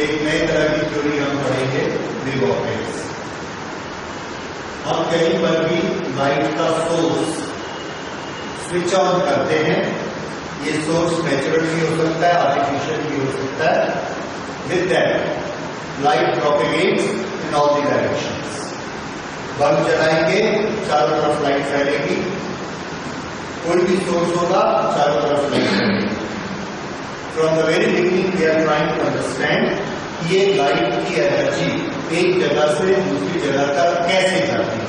एक नई तरह की थ्योरी हम पढ़ेंगे, वेव ऑप्टिक्स। हम कहीं पर भी लाइट का सोर्स स्विच ऑन करते हैं, ये सोर्स नेचुरल भी हो सकता है, आर्टिफिशियल भी हो सकता है। With that light propagates in all the directions. Bulb जलाएंगे, चारों तरफ लाइट फैलेगी, कोई भी सोर्स होगा, चारों तरफ लाइट फैलेगी। From the very beginning we are trying to understand ये लाइट की एनर्जी एक जगह से दूसरी जगह तक कैसे जाती है,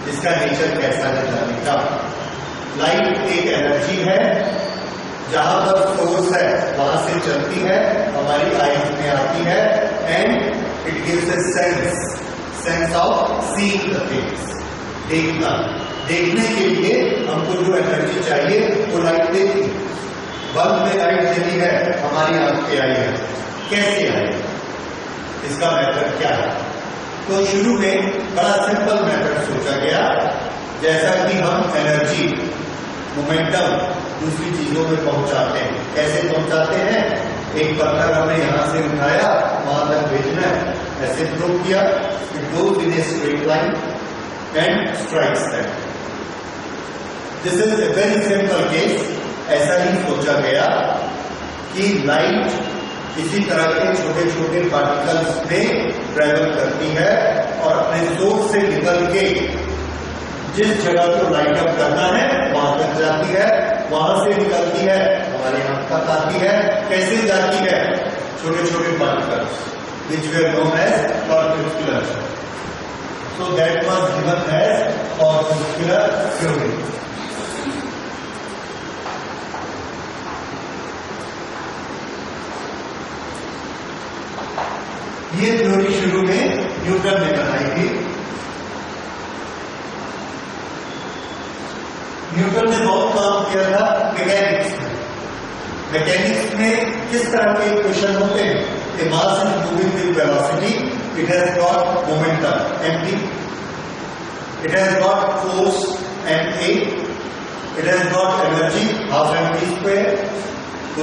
इसका नेचर कैसा है जाने का। लाइट एक एनर्जी है, जहां पर सोर्स है वहां से चलती है, हमारी आईज में आती है, and it gives a sense of seeing the things. देखने के लिए हमको जो एनर्जी चाहिए वो लाइट देती है। बल्ब में लाइट चली है, हमारी आंख पे आई है, कैसे आई, इसका मेथड क्या है? तो शुरू में बड़ा सिंपल मेथड सोचा गया, जैसा कि हम एनर्जी मोमेंटम दूसरी चीजों में पहुंचाते हैं। कैसे पहुंचाते हैं? एक पत्थर हमने यहां से उठाया, वहां तक भेजना है, ऐसे थ्रो किया, it goes in a straight line and strikes that. This is a very simple case. ऐसा ही सोचा गया कि लाइट इसी तरह के छोटे छोटे पार्टिकल्स में ट्रेवल करती है और अपने सोर्स से निकल के जिस जगह को लाइट अप करना है वहां तक जाती है, वहां से निकलती है, हमारे आंख तक आती है। कैसे जाती है? छोटे छोटे particles which were known as corpusculars. So that was given as corpuscular theory. ये थ्योरी शुरू में न्यूटन ने बनाई थी। न्यूटन ने बहुत काम किया था मैकेनिक्स में। मैकेनिक्स में किस तरह के इक्वेशन होते हैं? A mass is moving with velocity, it has got momentum mg, it has got force ma, it has got energy half mv square,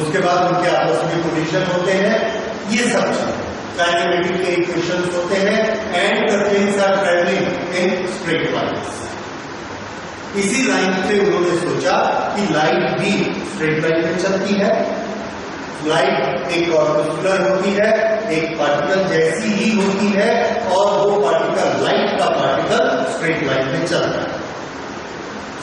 उसके बाद उनके आपस में पोजीशन होते हैं, ये सब चीजें काइनेमेटिक के इक्वेशंस होते हैं, and the things are travelling in straight lines. इसी लाइन से उन्होंने सोचा कि लाइट भी स्ट्रेट लाइन में चलती है। लाइट एक कॉर्पस्कुलर होती है, एक पार्टिकल जैसी ही होती है, और वो पार्टिकल, लाइट का पार्टिकल स्ट्रेट लाइन में चलता है।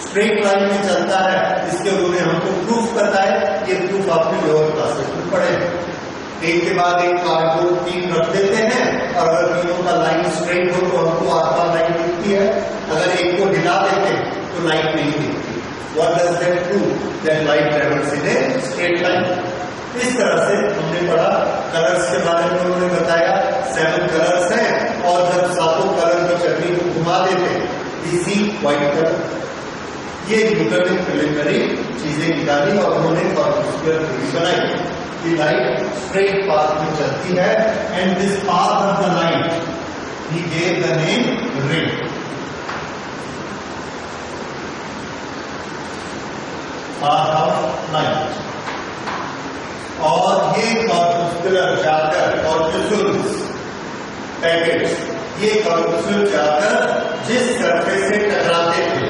स्ट्रेट लाइन में चलता है, इसके उन्होंने हमको प्रूफ बताया। ये प्रूफ आपने लोअर क्लासेस में पढ़े हैं। एक के बाद एक कार्ड को 3 रख देते हैं, और अगर तीनों का लाइन स्ट्रेट हो तो हमको आसपास लाइन दिखती है। अगर एक को हिला देते हैं तो लाइट नहीं दिखती। What does that prove? That light travels in a straight line. इस तरह से हमने पढ़ा। कलर्स के बारे में उन्होंने बताया 7 कलर्स हैं, और जब सातों कलर की चटनी को घुमा देते वी सी व्हाइट कलर। ये न्यूटन ने प्रिलिमिनरी चीजें निकाली और उन्होंने कॉर्पस्कुलर थ्योरी बनाई कि लाइट स्ट्रेट पाथ में चलती है, and this path of the light he gave the name ray. Path of light. और ये कॉर्पस्कुलर जाकर कॉर्पस्कुलस पैकेट्स, ये कॉर्पस्कुलर जाकर जिस सरफेस से टकराते थे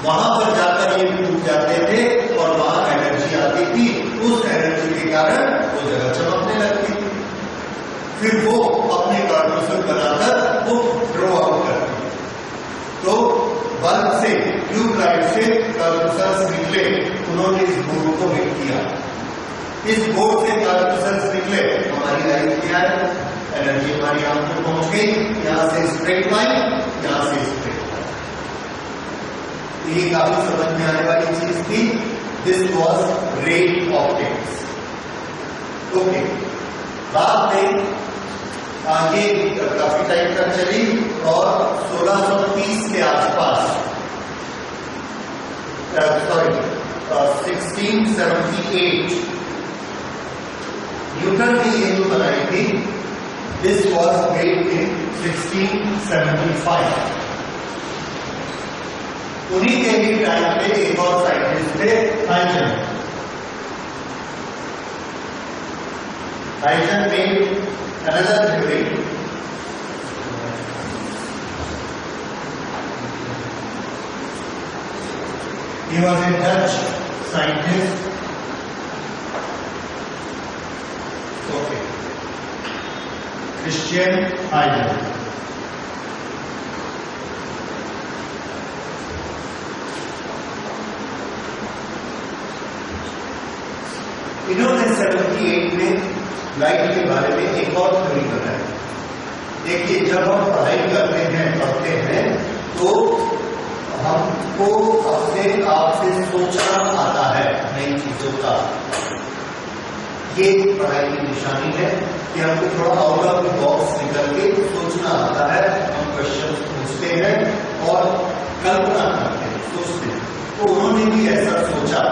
वहां पर जाकर ये टूट जाते थे, और वहां एनर्जी आती थी। उस एनर्जी के कारण वो जगह चमकने लगती थी। फिर वो अपने कॉर्पस्कुलर बनाकर वो ड्रॉ आउट करती। तो बल्ब से, ट्यूबलाइट से कॉर्पस्कुलर्स निकले, उन्होंने इस बोर्ड को हिट किया। इस बोर्ड से कॉर्पस्कुलर्स निकले, हमारी लाइट क्या है? एनर्जी हमारी आंख में पहुंच गई। यहां से स्ट्रेट लाइन, यहां से स्ट्रेट लाइन। ये काफी समझ में आने वाली चीज थी। This was ray optics. Okay, बाद में आगे काफी टाइम तक चली, और 1630 के आसपास, सॉरी 1678 न्यूटन ने ये जो बनाई थी। This was made in 1675। उन्हीं के ही टाइम पे एक और साइंटिस्ट थे, Einstein. Einstein made another theory. He was a Dutch scientist. Okay. Christian Huygens. इन्होंने 78 में लाइट के बारे में एक और थ्योरी बनाई। देखिए, जब हम पढ़ाई करते हैं, पढ़ते हैं, तो हमको अपने आप से सोचना आता है नई चीजों का। ये पढ़ाई की निशानी है कि हमको थोड़ा आउट ऑफ द बॉक्स निकल के सोचना आता है। हम क्वेश्चन पूछते हैं और कल्पना करते हैं, सोचते हैं। तो उन्होंने भी ऐसा सोचा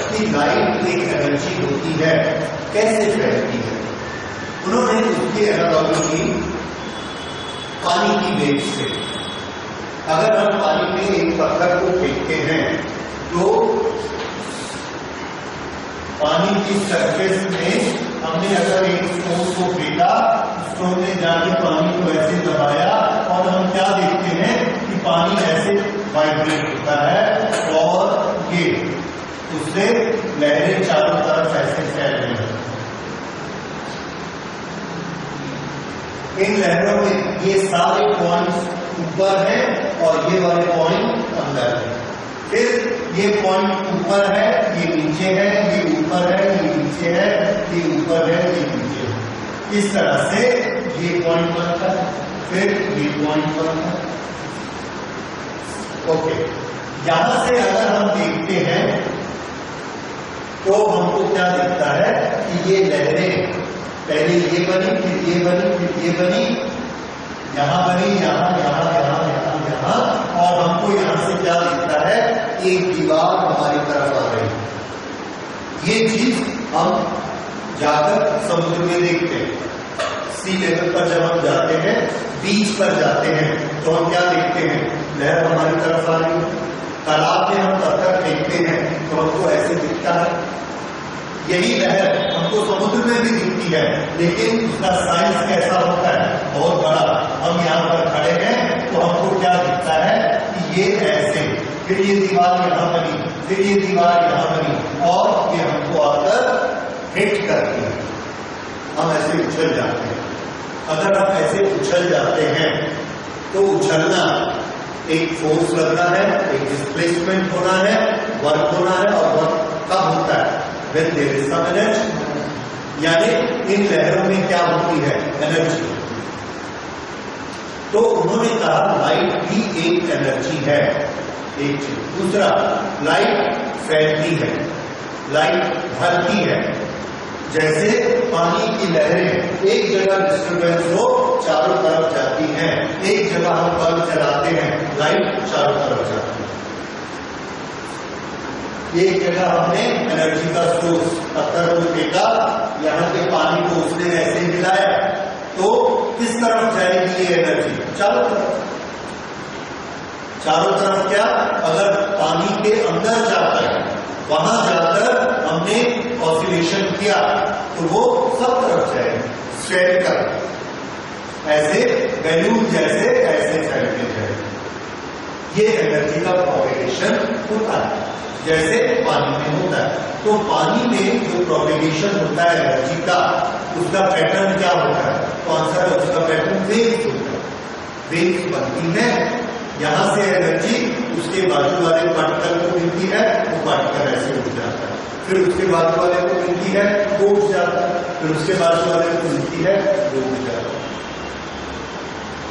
कि लाइट एक एनर्जी होती है, कैसे फैलती है। उन्होंने उसकी एनालॉजी की पानी की वेव से। अगर हम पानी में एक पत्थर को फेंकते हैं तो पानी की सरफेस में हमने अगर एक स्टोन को फेंका, स्टोन ने जाके पानी को ऐसे दबाया और हम क्या देखते हैं कि पानी ऐसे वाइब्रेट होता है और ये उससे लहरें चारों तरफ ऐसे फैल रही हैं। इन लहरों में ये सारे पॉइंट्स ऊपर हैं और ये वाले पॉइंट अंदर है। फिर ये पॉइंट ऊपर है, ये नीचे है, ये ऊपर है, ये नीचे है, ये ऊपर है, ये नीचे है। इस तरह से ये पॉइंट बनता है, फिर ये पॉइंट बनता है। ओके, यहां से अगर हम देखते हैं तो हमको क्या दिखता है कि ये लहरें पहले ये बनी, फिर ये बनी, फिर ये बनी, यहां बनी, यहां, यहां, यहां, यहां, यहां, और हमको यहां से क्या दिखता है, एक दीवार हमारी तरफ आ रही है। ये चीज हम जाकर समुद्र में देखते हैं। सी लेवल पर जब हम जाते हैं, बीच पर जाते हैं, तो हम क्या देखते हैं, लहर हमारी तरफ आ रही है। तालाब में हम पत्थर फेंकते हैं तो हमको ऐसे दिखता है। यही लहर हमको समुद्र में भी दिखती है, लेकिन उसका साइज कैसा होता है, बहुत बड़ा। हम यहाँ पर खड़े हैं तो हमको क्या दिखता है कि ये ऐसे, फिर ये दीवार यहाँ बनी, फिर ये दीवार यहाँ बनी और ये हमको आकर हिट करती है। हम ऐसे उछल जाते हैं। अगर हम ऐसे उछल जाते हैं तो उछलना एक फोर्स लगना है, एक डिस्प्लेसमेंट होना है, वर्क होना है, और वर्क कब होता है, when there is some energy। यानी इन लहरों में क्या होती है, एनर्जी। तो उन्होंने कहा लाइट भी एक एनर्जी है, एक चीज। दूसरा, लाइट फैलती है, लाइट भरती है। जैसे पानी की लहरें एक जगह डिस्टर्बेंस हो, चारों तरफ जाती हैं। एक जगह हम बल्ब जलाते हैं, लाइट चारों तरफ जाती है। एक जगह हमने एनर्जी का सोर्स पत्थर को फेंका, यहाँ के पानी को उसने ऐसे हिलाया, तो किस तरफ जाएगी ये एनर्जी, चारों तरफ। चारों तरफ क्या, अगर पानी के अंदर जाकर, वहां जाकर हमने ऑसिलेशन किया तो वो सब तरफ जाएगी, स्फेरिकल, ऐसे बैलून जैसे ऐसे फैलते जाएगी। ये एनर्जी का प्रोपेगेशन होता है, जैसे पानी में होता है। तो पानी में जो प्रोपेगेशन होता है एनर्जी का, उसका पैटर्न क्या होता है, कौन सा है उसका पैटर्न, वेव्स होता है। वेव्स बनती है, यहां से एनर्जी उसके बाजू वाले पार्टिकल को मिलती है, वो पार्टिकल ऐसे उठ जाता है। फिर उसके बाजू वाले को मिलती है, वो उठ जाता है। फिर उसके बाजू वाले को मिलती है, वो उठ जाता है।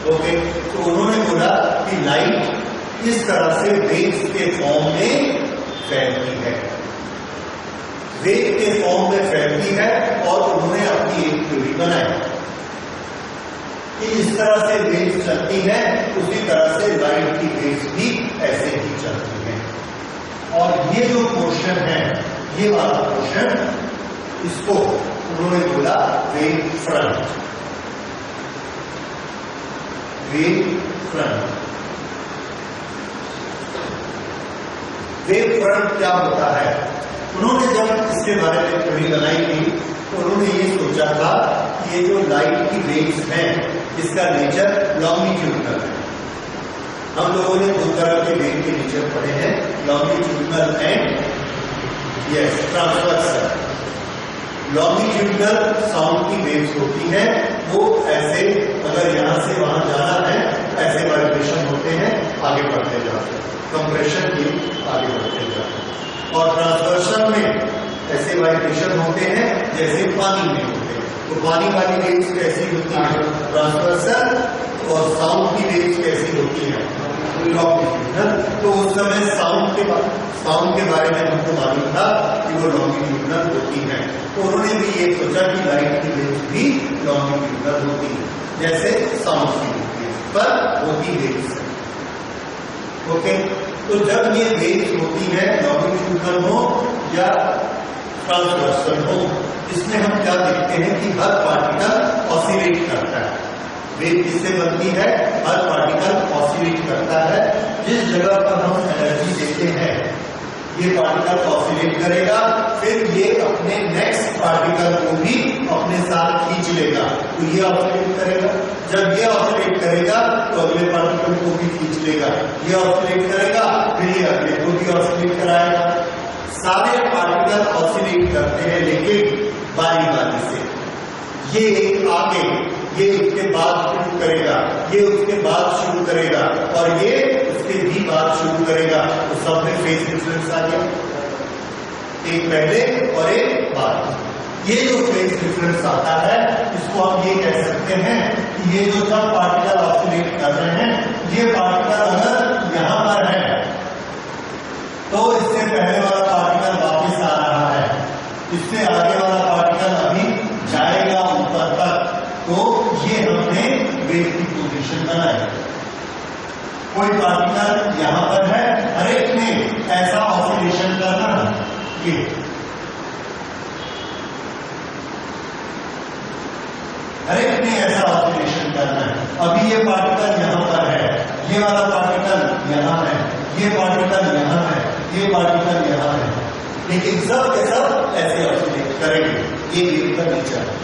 ओके, तो उन्होंने बोला कि लाइट इस तरह से वेव्स के फॉर्म में फैलती है, वेव के फॉर्म में फैलती है। और उन्होंने अपनी एक थ्योरी बनाई कि इस तरह से वेव्स चलती है, उसी तरह से लाइट की वेव्स भी ऐसे ही चलती हैं। और ये जो पोर्शन है, ये वाला पोर्शन, इसको उन्होंने बोला wave front. Wave front, wave front क्या होता है, उन्होंने जब इसके बारे में थ्योरी बनाई थी तो उन्होंने ये सोचा था कि ये जो लाइट की वेव्स हैं इसका नेचर लॉन्गिट्यूडनल है। हम लोगों ने दो तरह के वेव के नेचर पढ़े हैं, longitudinal and transversal. Longitudinal sound की वेव्स होती हैं, वो ऐसे अगर यहां से वहां जाना है ऐसे वाइब्रेशन होते हैं, आगे बढ़ते जाते हैं, कंप्रेशन की आगे बढ़ते जाते हैं। और ट्रांसवर्सल में ऐसे वाइब्रेशन होते हैं जैसे पानी में होते हैं। तो पानी वाली वेव्स कैसी होती है? ट्रांसवर्सल। और साउंड की वेव्स कैसी होती है? लॉन्गिट्यूडनल। तो उस समय साउंड के बारे में हमको मालूम था कि वो लॉन्गिट्यूडनल होती है। तो उन्होंने भी ये सोचा कि लाइट की वेव्स भी लॉन्गिट्यूडनल होती है, जैसे साउंड की होती है, पर होती वेव्स। ओके, तो जब ये वेव्स होती है लॉन्गिट्यूडनल हो या ट्रांसवर्सल हो, इसमें हम क्या देखते हैं कि हर पार्टिकल ऑसिलेट करता है। वेव किससे बनती है? हर पार्टिकल ऑसिलेट करता है। जिस जगह पर हम एनर्जी देते हैं ये पार्टिकल ऑसिलेट करेगा, फिर ये अपने नेक्स्ट पार्टिकल को भी अपने साथ खींच लेगा। तो ये ऑसिलेट करेगा, जब ये ऑसिलेट करेगा तो अगले पार्टिकल को भी खींच लेगा, ये ऑसिलेट करेगा, फिर ये अगले को भी ऑसिलेट कराएगा। सारे पार्टिकल ऑसिलेट करते हैं, लेकिन बारी बारी से। ये आगे, ये उसके बाद शुरू करेगा, ये उसके बाद शुरू करेगा, और ये उसके भी बाद शुरू करेगा। तो सब में फेज डिफरेंस आ गया, एक पहले और एक बाद। ये जो फेज डिफरेंस आता है इसको हम ये कह सकते हैं कि ये जो सब पार्टिकल ऑसिलेट कर रहे हैं, ये पार्टिकल अगर यहां पर है तो इससे पहले वाला पार्टिकल वापस आ रहा है, इससे आगे वाला पार्टिकल अभी जाएगा ऊपर तक। तो ये हमने वेव की पोजीशन बनाई। कोई पार्टिकल यहां पर है, हर एक में ऐसा ऑसिलेशन करना है, ये हर एक में ऐसा ऑसिलेशन करना है। अभी ये पार्टिकल यहां पर है, ये वाला पार्टिकल यहां है, ये पार्टिकल यहां है, ये पार्टिकल यहां है, लेकिन सब के सब ऐसे ऑसिलेट करेंगे। ये वेव का नेचर है,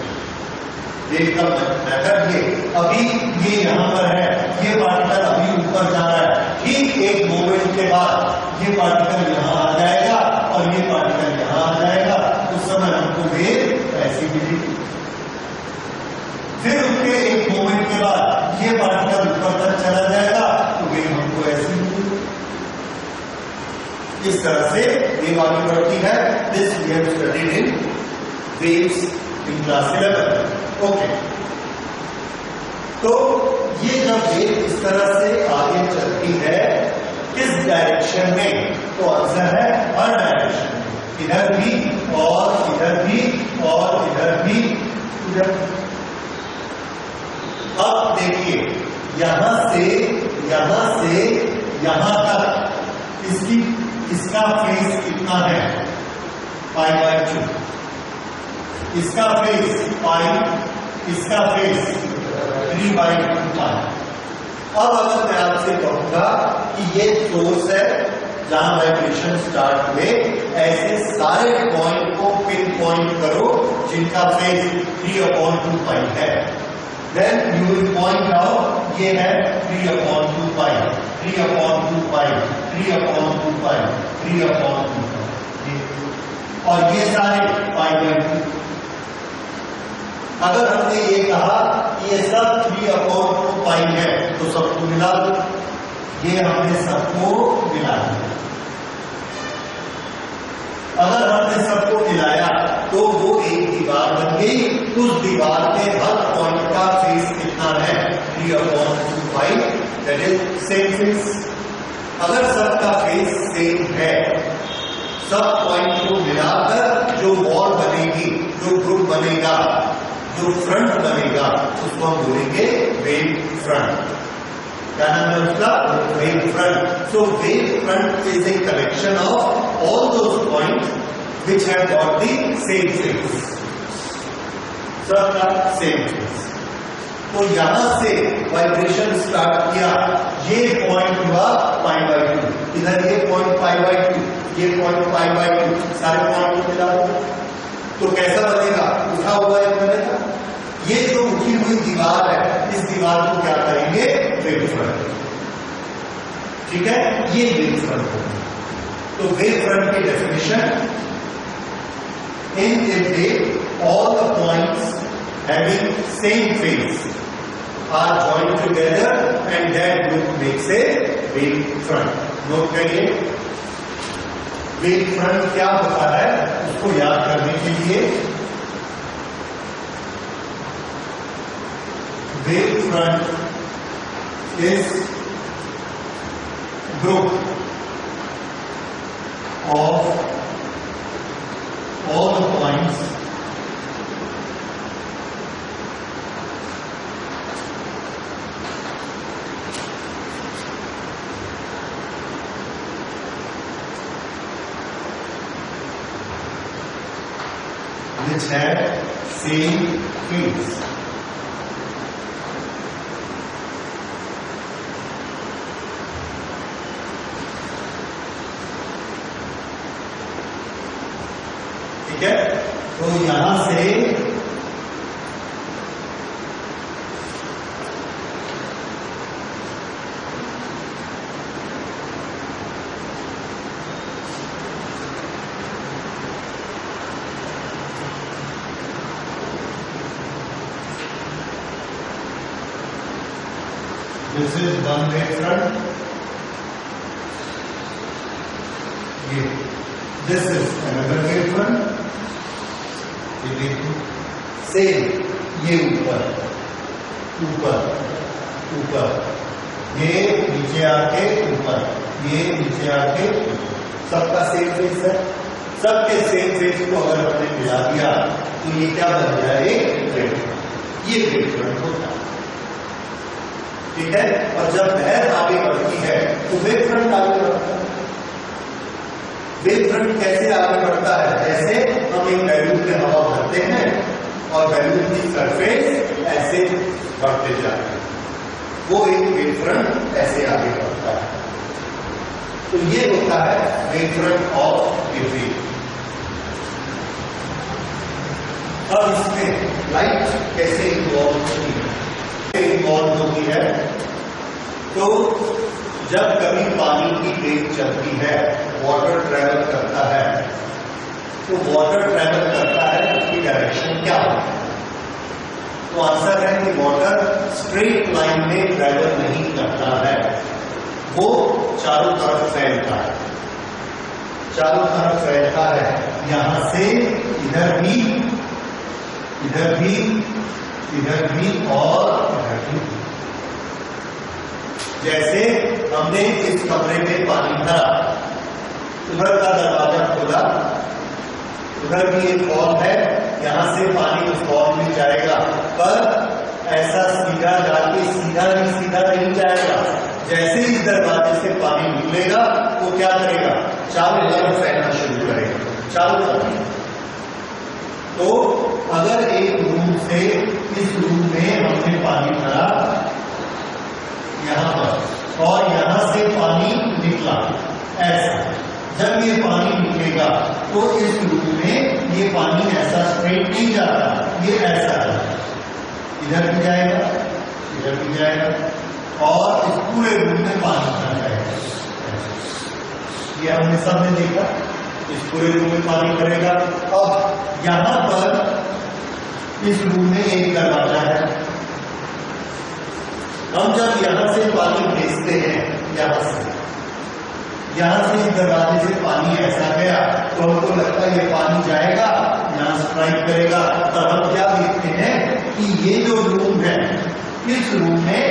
वेव का मेथड। ये अभी ये यहां पर है, ये पार्टिकल अभी ऊपर जा रहा है, ठीक एक मोमेंट के बाद ये पार्टिकल यहां आ जाएगा और ये पार्टिकल यहां आ जाएगा। उस समय हमको वेव ऐसी मिलेगी। फिर उसके एक मोमेंट के बाद ये पार्टिकल ऊपर तक चला जाएगा तो वेव हमको ऐसी मिलेगी। इस तरह से वेव आगे बढ़ती है। This we have studied in waves in class 11। Okay, तो ये जब वेव इस तरह से आगे चलती है किस डायरेक्शन में, तो आंसर है हर डायरेक्शन में, इधर भी और इधर भी और इधर भी, इधर। अब देखिए यहां से यहां तक इसका फेज कितना है? π/2। इसका फेज पाई, इसका फेज 3/2 पाई। अब अगर मैं आपसे कहूंगा कि ये सोर्स है जहां वाइब्रेशन स्टार्ट हुए, ऐसे सारे पॉइंट को पिन पॉइंट करो जिनका फेज 3/2 पाई है। Then you will point out ये है 3/2 पाई, 3/2 पाई, 3/2 पाई, 3/2 पाई, और ये सारे π/2। अगर हमने ये कहा कि ये सब 3/2 पाई है तो सबको मिला दो, ये हमने सबको मिला दिया। अगर हमने सबको मिलाया तो वो एक दीवार बन गई। उस दीवार के हर पॉइंट का फेज कितना है? 3/2 पाई, दैट इज सेम फेज। अगर सबका फेज सेम है, सब पॉइंट को मिलाकर जो वॉल बनेगी, जो ग्रुप बनेगा, जो फ्रंट बनेगा, उसको हम बोलेंगे वेव फ्रंट। क्या नाम है उसका? Wave front. So wave front is a collection of all those point which have got the same phase, सबका सेम फेज। तो यहां से वाइब्रेशन स्टार्ट किया, ये पॉइंट हुआ π/2, इधर ये पॉइंट π/2, ये पॉइंट पाई बाई 2 सारे पॉइंट को मिला दो तो कैसा बनेगा, उठा हुआ एक बनेगा। ये जो उठी हुई दीवार है, इस दीवार को क्या करेंगे, वेव फ्रंट। ठीक है, ये वेव फ्रंट होगा। तो वेव फ्रंट की definition, in a wave all the points having same phase are joined together and that group makes a wave front. Note करिए, वेव फ्रंट क्या होता है उसको याद करने के लिए, wave front is group of all the points which have same phase. ठीक है, तो यहां से this is one wave front, this is another wave front, ये देखो सेम, ये ऊपर ऊपर ऊपर, ये नीचे आके ऊपर, ये नीचे आके ऊपर, सबका सेम फेस है। सबके सेम फेस को अगर हमने मिला दिया तो ये क्या बन जाए, एक वेव फ्रंट। ये वेव फ्रंट होता है। ठीक है, और जब लहर आगे बढ़ती है तो वेव फ्रंट आगे बढ़ता है। वेव फ्रंट कैसे आगे बढ़ता है, जैसे हम एक बैलून में हवा भरते हैं और बैलून की सरफेस ऐसे बढ़ते जाते हैं, वो एक वेव फ्रंट ऐसे आगे बढ़ता है। तो ये होता है wave front of A wave. अब इसमें लाइट कैसे इन्वॉल्व होती है, तो जब कभी पानी की वेव चलती है, वाटर ट्रैवल करता है, तो वाटर ट्रैवल करता है, उसकी डायरेक्शन क्या होती है? तो आंसर है कि वाटर स्ट्रेट लाइन में ट्रैवल नहीं करता है, वो चारों तरफ फैलता है। चारों तरफ फैलता है, यहां से इधर भी, इधर भी, इधर भी और इधर भी। जैसे हमने इस कमरे में पानी भरा, उधर का दरवाजा खोला, उधर भी एक हॉल है, यहां से पानी उस हॉल में जाएगा, पर ऐसा सीधा जाके सीधा नहीं जाएगा। जैसे इस दरवाजे से पानी निकलेगा वो क्या करेगा, चारों तरफ फैलना शुरू करेगा, चारों तरफ। तो अगर एक रूम से इस रूम में हमने पानी भरा यहां पर, और यहां से पानी निकला ऐसा, जब ये पानी निकलेगा तो इस रूम में ये पानी ऐसा स्ट्रेट नहीं जाता, ये ऐसा जाता, इधर भी जाएगा, इधर भी जाएगा, और इस पूरे रूम में पानी भर जाएगा। ये हमने सबने देखा, इस पूरे रूम में पानी भरेगा। अब यहां पर इस रूम में एक दरवाजा है, हम जब यहां से पानी भेजते हैं, यहां से इस दरवाजे से पानी ऐसा गया तो हमको लगता है ये पानी जाएगा, यहां स्ट्राइक करेगा, तब हम क्या देखते हैं कि ये जो रूम है, इस रूम में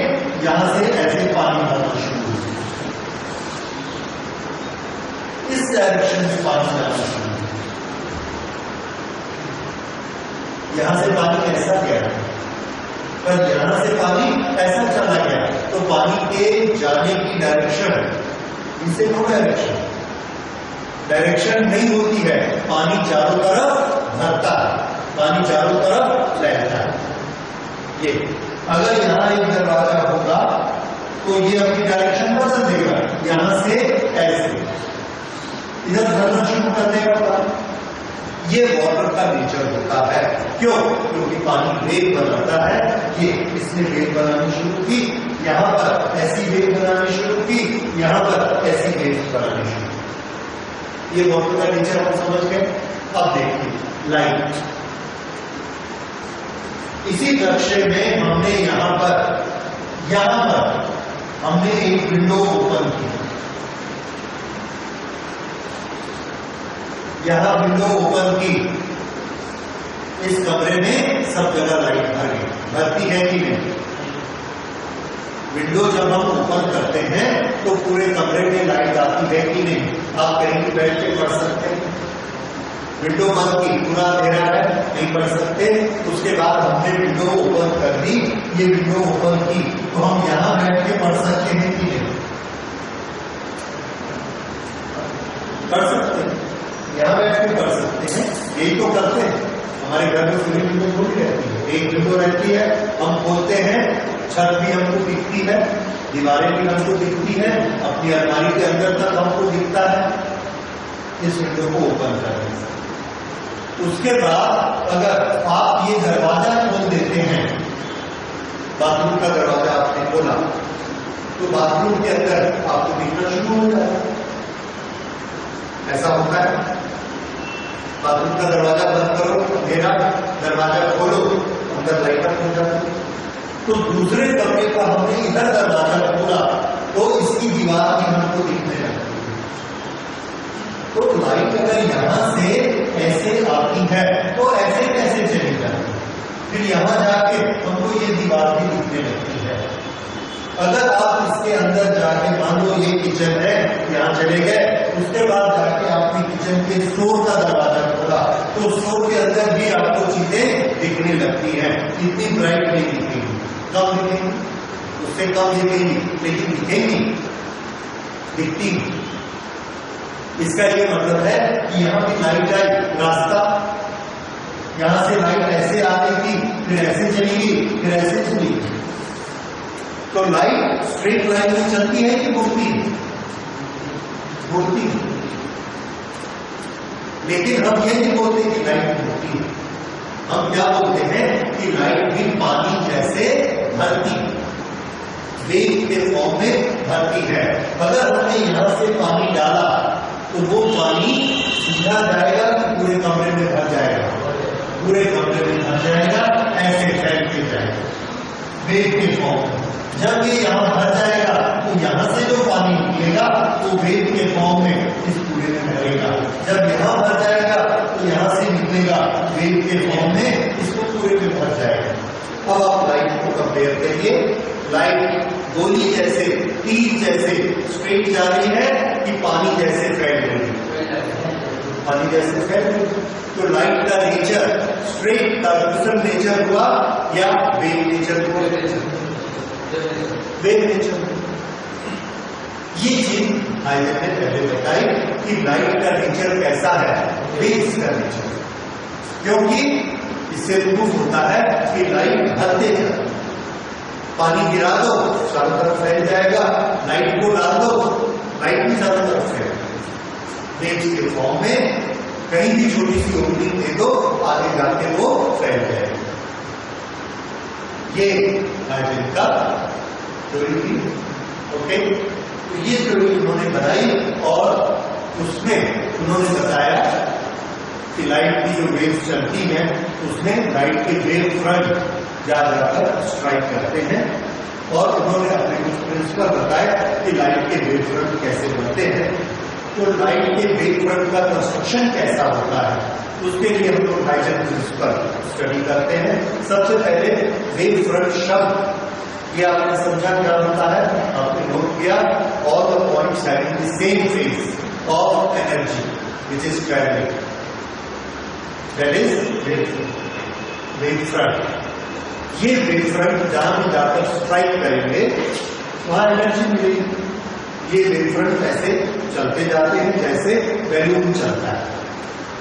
यहां से ऐसे पानी भरना शुरू हो गया, इस डायरेक्शन में पानी जाना शुरू हो, यहां से पानी ऐसा गया, पर यहां से पानी ऐसा चला गया, तो पानी के जाने की डायरेक्शन, इनसे नो डायरेक्शन नहीं होती है, पानी चारों तरफ भरता है, पानी चारों तरफ लहरता है। ये अगर यहां एक दरवाजा होगा तो ये अपनी डायरेक्शन बदल देगा, यहां से ऐसे, इधर भरना शुरू कर देगा पानी। ये वाटर का नेचर होता है। क्यों? क्योंकि पानी वेव बनाता है। ये इसने वेव बनानी शुरू की, यहाँ पर ऐसी वेव बनानी शुरू की, यहाँ पर ऐसी वेव बनानी शुरू की। ये वाटर का नेचर हम समझ गए। अब देखिए लाइट, इसी नक्शे में हमने यहाँ पर हमने एक विंडो ओपन की, यहां विंडो ओपन की, इस कमरे में सब जगह लाइट भर गई, भरती है कि नहीं? विंडो जब हम ओपन करते हैं तो पूरे कमरे में लाइट आती है कि नहीं? आप कहीं भी बैठ के पढ़ सकते हैं। विंडो बंद की, पूरा अंधेरा है, नहीं पढ़ सकते। उसके बाद हमने विंडो ओपन कर दी, ये विंडो ओपन की, तो हम यहां बैठ के पढ़ सकते हैं कि नहीं? पढ़ सकते हैं, यहां बैठ के पढ़ सकते हैं। यही तो करते हैं। हमारे घर में पूरी विंडो थोड़ी रहती है, एक विंडो रहती है, हम खोलते हैं, छत भी हमको दिखती है, दीवारें भी हमको दिखती है, अपनी अलमारी के अंदर तक हमको दिखता है। इस विंडो को ओपन करने से उसके बाद अगर आप ये दरवाजा खोल देते हैं, बाथरूम का दरवाजा आपने खोला, तो बाथरूम के अंदर आपको दिखना शुरू हो जाएगा। ऐसा होता है। बाथरूम का दरवाजा बंद करो, अंधेरा, दरवाजा खोलो, अंदर लाइट हो जाती है। तो दूसरे कमरे का हमने इधर दरवाजा खोला तो इसकी दीवार भी हमको दिखने लगती है। तो लाइट अगर यहां से ऐसे आती है तो ऐसे कैसे चली जाती है? फिर यहां जाके हमको ये दीवार भी दिखने लगती है। अगर आप इसके अंदर जाके, मान लो ये किचन है, यहां चले गए, उसके बाद जाके आपने किचन के स्टोर का दरवाजा खोला तो स्टोर के अंदर भी आपको चीजें दिखने लगती हैं। इतनी ब्राइट नहीं दिखेगी, कम दिखेंगी, उससे कम दिखेंगी, लेकिन दिखेंगी, दिखती। इसका ये मतलब है कि यहाँ पे लाइट आई, रास्ता, यहां से लाइट ऐसे आ रही थी, फिर ऐसे चलेगी, फिर ऐसे चलेगी। तो लाइट स्ट्रेट लाइन में चलती है कि घूमती है? घूमती है। लेकिन हम ये नहीं बोलते कि लाइट घूमती है, हम क्या बोलते हैं कि लाइट भी पानी जैसे भरती, वेव के फॉर्म में भरती है। अगर हमने यहां से पानी डाला तो वो पानी सीधा जाएगा कि पूरे कमरे में भर जाएगा? पूरे कमरे में भर जाएगा, ऐसे फैल के जाएगा वेव के फॉर्म में। जब ये यहां भर जाएगा तो यहां से जो पानी निकलेगा वो वेव के फॉर्म में इस पूरे में भरेगा। जब यहां भर जाएगा तो यहां से निकलेगा वेव के फॉर्म में, इसको पूरे में भर जाएगा। अब आप लाइट को कंपेयर करिए, लाइट गोली जैसे, तीर जैसे स्ट्रेट जा रही है कि पानी जैसे फैल रही है? पानी जैसे फैल रही है। तो लाइट का नेचर स्ट्रेट का दूसरा नेचर हुआ या वेव नेचर हुआ? Wave nature. ये चीज आइए ने पहले बताई कि लाइट का नेचर कैसा है, वेव्स का नेचर। क्योंकि इससे प्रूफ होता है कि लाइट भरते जाए, पानी गिरा दो चारों तरफ फैल जाएगा, लाइट को डाल दो, लाइट भी चारों तरफ फैल जाएगी। वेव्स के फॉर्म में कहीं भी छोटी सी ओपनिंग दे दो, आगे जाके वो फैल जाएगी। ये हाइजेन का थ्योरी थी। ओके, तो ये थ्योरी उन्होंने बनाई और उसमें उन्होंने बताया कि लाइट की जो वेव्स चलती हैं उसमें लाइट के वेव फ्रंट जा जाकर स्ट्राइक करते हैं। और उन्होंने अपने कुछ प्रिंसिपल बताया कि लाइट के वेव फ्रंट कैसे बनते हैं। तो लाइट के वेव फ्रंट का कंस्ट्रक्शन कैसा होता है, उसके लिए हम लोग हाइजेन प्रिंसिपल स्टडी करते हैं। सबसे पहले वेव फ्रंट शब्द, ये आपने समझा क्या होता है, आपने नोट किया, all the points having the same phase of energy which is travelling, that is wave front. ये वेव फ्रंट जहां भी जाकर स्ट्राइक करेंगे वहां एनर्जी मिलेगी। ये वेव फ्रंट ऐसे चलते जाते हैं जैसे बैलून चलता है।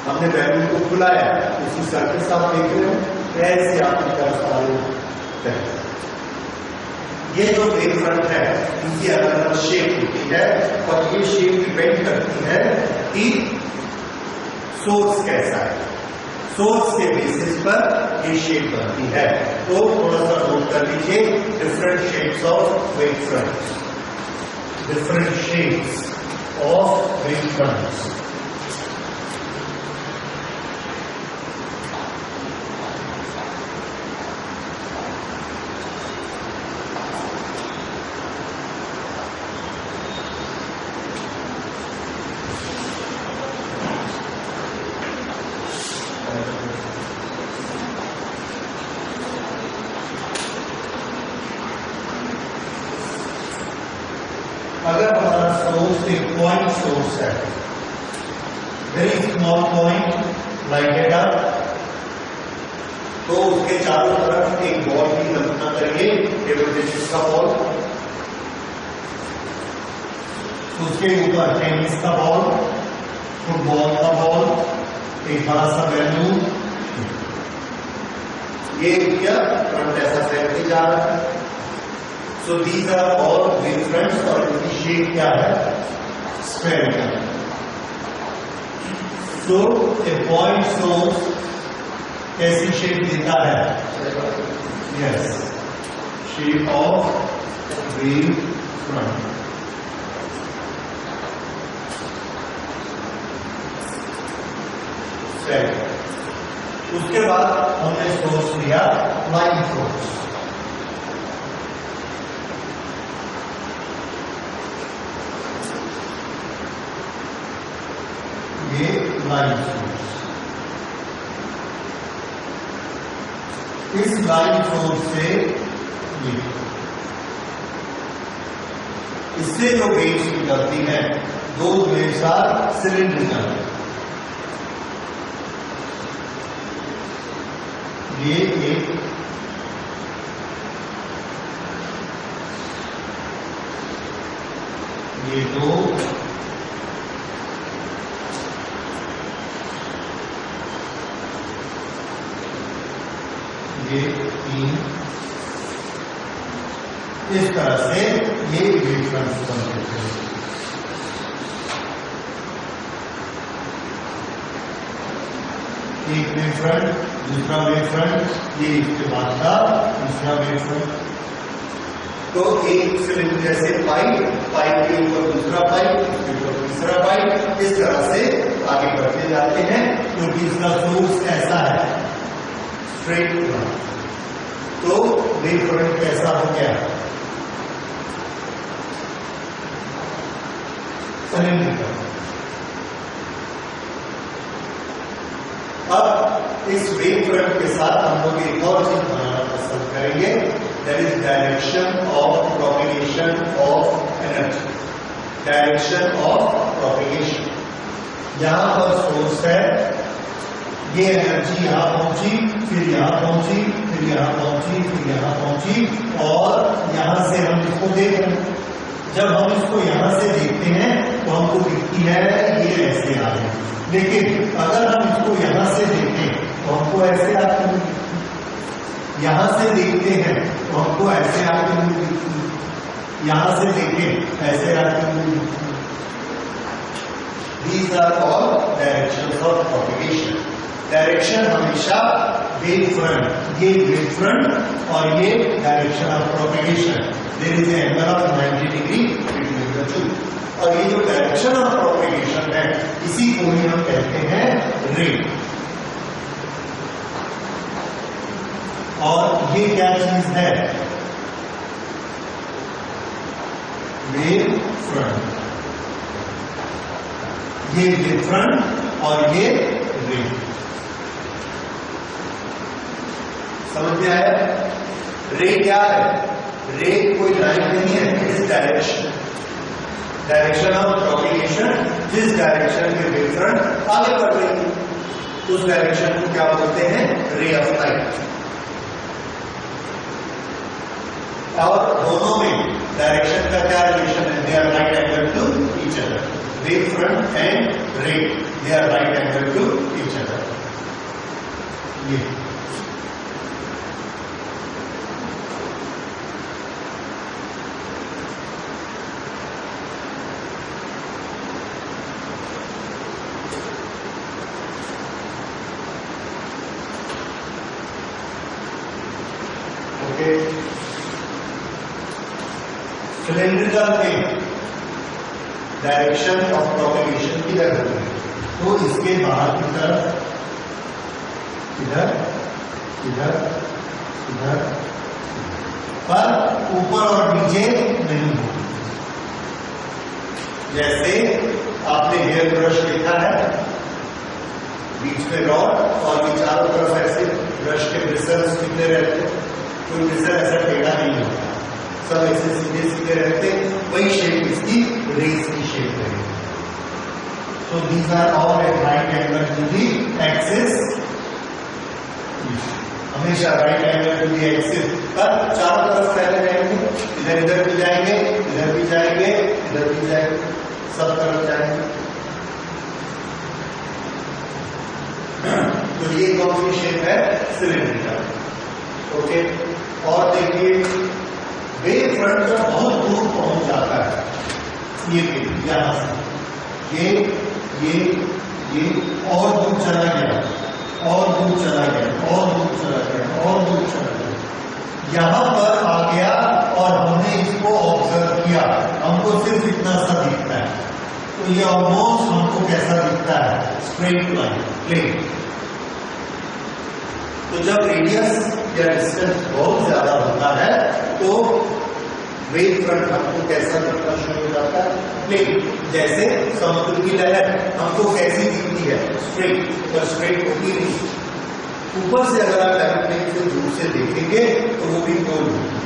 हमने बैलून को खुलाया, उसी सर्फेस आप देख रहे हो, ऐसे आपकी तरफ आगे, ये जो वेव फ्रंट है इनकी अलग अलग शेप होती है और ये शेप डिपेंड करती है कि सोर्स कैसा है, सोर्स के बेसिस पर ये शेप बनती है। तो थोड़ा सा नोट कर लीजिए, different shapes of wave front, different shapes of wave fronts. अगर हमारा सोर्स एक पॉइंट सोर्स है, very small point lighted up, तो उसके चारों तरफ एक बॉल की कल्पना करिए, टेबल टेनिस का बॉल, उसके ऊपर टेनिस का बॉल, फुटबॉल का बॉल, एक बड़ा सा बैलून, ये क्या फ्रंट ऐसा फैलते जा रहा है। So these are all wave fronts और इनकी शेप क्या है, spherical. So a point source कैसी शेप देता है, yes, shape of wave front. Spherical. उसके बाद हमने सोर्स लिया लाइन सोर्स। ये लाइन सोर्स, इस लाइन सोर्स से इससे जो वेव्स निकलती हैं, दो वेव्स आर सिलिंड्रिकल। ये एक ये दो, ये तीन, इस तरह से ये वेव फ्रंट बनते हैं। एक वेव फ्रंट, दूसरा वेव फ्रंट, ये इसके बाद का दूसरा वेव फ्रंट। तो एक सिलिंडर जैसे पाइप, पाइप के ऊपर दूसरा पाइप, उसके ऊपर तीसरा पाइप, इस तरह से आगे बढ़ते जाते हैं, क्योंकि इसका सोर्स ऐसा है, स्ट्रेट लाइन। तो वेव फ्रंट कैसा हो गया, सिलिंड्रिकल। अब इस वेव फ्रंट के साथ हम लोग एक और चीज बनाना पसंद करेंगे, that is direction of propagation of energy. Direction of propagation, यहां पर सोर्स है, ये एनर्जी यहां पहुंची, फिर यहां पहुंची, फिर यहां पहुंची, फिर यहां पहुंची, और यहां से हम इसको देख रहे हैं। जब हम इसको यहां से देखते हैं तो हमको दिखती है ये ऐसे आ रही है, लेकिन अगर हम इसको यहां से देखें तो हमको ऐसे आती है, यहां से देखते हैं तो हमको ऐसे आती है, यहां से देखें ऐसे आती है। These are all directions of propagation. Direction हमेशा वेव फ्रंट, ये वेव फ्रंट और ये direction of propagation, there is an angle of 90 degree between the two. और ये जो डायरेक्शन ऑफ प्रोपेगेशन है, इसी को ही हम कहते हैं रे। और ये क्या चीज है, वेव फ्रंट, ये वेव फ्रंट और ये रे। समझ में आया? रे क्या है, रे कोई लाइन नहीं है, it is direction, direction of propagation. जिस डायरेक्शन के वेव फ्रंट आगे बढ़ रही है उस डायरेक्शन को क्या बोलते हैं, रे ऑफ लाइट। और दोनों में डायरेक्शन का क्या रिलेशन है, they are right angle to each other. Wave front and ray, they are right angle to each other. ये सिलेंड्रिकल में डायरेक्शन ऑफ प्रोपेगेशन किधर होगी, तो इसके बाहर की तरफ इधर इधर इधर, पर ऊपर और नीचे नहीं होगी। जैसे आपने हेयर ब्रश देखा है, बीच में रॉड और ये चारों तरफ ऐसे ब्रश के ब्रिसल्स कितने रहते हैं, कोई ब्रिसल ऐसा टेढ़ा नहीं होता, सब ऐसे सीधे सीधे रहते, वही शेप इसकी रेस की शेप रहेगी। So these are all at right angle to the axis, हमेशा right angle to the axis पर चारों तरफ फैले रहेंगे, इधर इधर भी जाएंगे, इधर भी जाएंगे, इधर भी जाएंगे, सब तरफ जाएंगे। तो ये कौन सी शेप है, सिलेंड्रिकल। ओके, और देखिए वेव फ्रंट का बहुत दूर पहुंच जाता है, ये यहां से ये और दूर चला गया, और दूर चला गया, और दूर चला गया, और दूर चला गया, यहां पर आ गया और हमने इसको ऑब्जर्व किया, हमको सिर्फ इतना सा दिखता है। तो ये ऑलमोस्ट हमको कैसा दिखता है, स्ट्रेट लाइन, प्लेन। तो जब रेडियस या डिस्टेंस बहुत ज्यादा होता है तो वेव फ्रंट हमको कैसा दिखना शुरू हो जाता है, प्लेन। जैसे समुद्र की लहर हमको कैसी दिखती है, स्ट्रेट, पर स्ट्रेट होती नहीं। ऊपर से अगर आप एरोप्लेन से दूर से देखेंगे तो वो भी गोल होगी,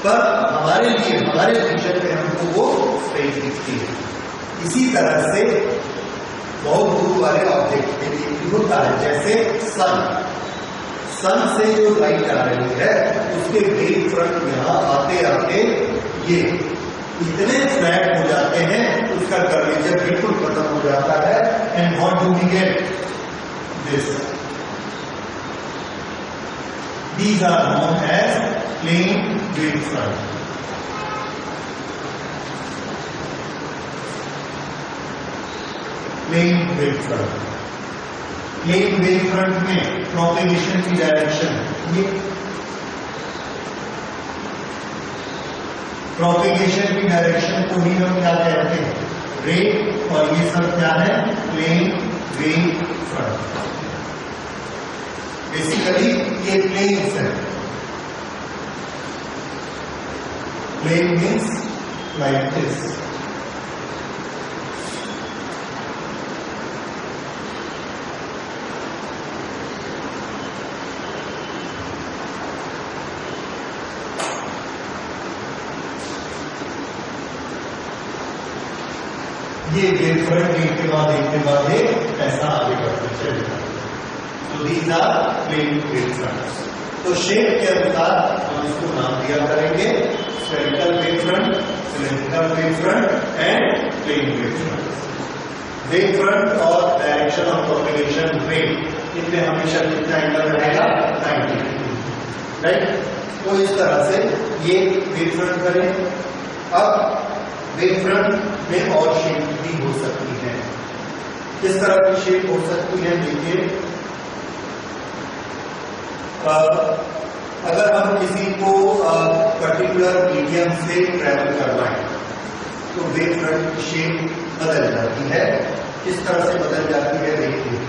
पर हमारे लिए, हमारे विजन में हमको वो स्ट्रेट दिखती है। इसी तरह से बहुत दूर वाले ऑब्जेक्ट के लिए भी होता है, जैसे सन से जो लाइट आ रही है उसके वेव फ्रंट यहां आते आते ये इतने फ्लैट हो जाते हैं, उसका कर्वेचर बिल्कुल खत्म हो जाता है। And what do we get, this, these are known as plane wave front. Plane wave front, plane wave front में प्रोपेगेशन की डायरेक्शन, ये प्रोपेगेशन की डायरेक्शन को ही हम क्या कहते हैं, रेट, और ये सब क्या है, प्लेन वेव फ्रंट। बेसिकली ये प्लेन्स है, प्लेन मीन्स लाइक दिस। ये वेव फ्रंट एक के बाद एक ऐसा आगे बढ़ते चलेगा। तो these are plane wave fronts. तो शेप के अनुसार हम इसको नाम दिया करेंगे, spherical wave front, cylindrical wave front and plane wave front. Wave front और डायरेक्शन ऑफ प्रोपेगेशन रेट, इनमें हमेशा कितना एंगल रहेगा, 90 डिग्री, राइट। तो इस तरह से ये वेव फ्रंट करें। अब वेव फ्रंट में और शेप भी हो सकती है, किस तरह की शेप हो सकती है, देखिए अगर हम किसी को पर्टिकुलर मीडियम से ट्रैवल करवाएं तो वेव फ्रंट की शेप बदल जाती है। किस तरह से बदल जाती है, देखिए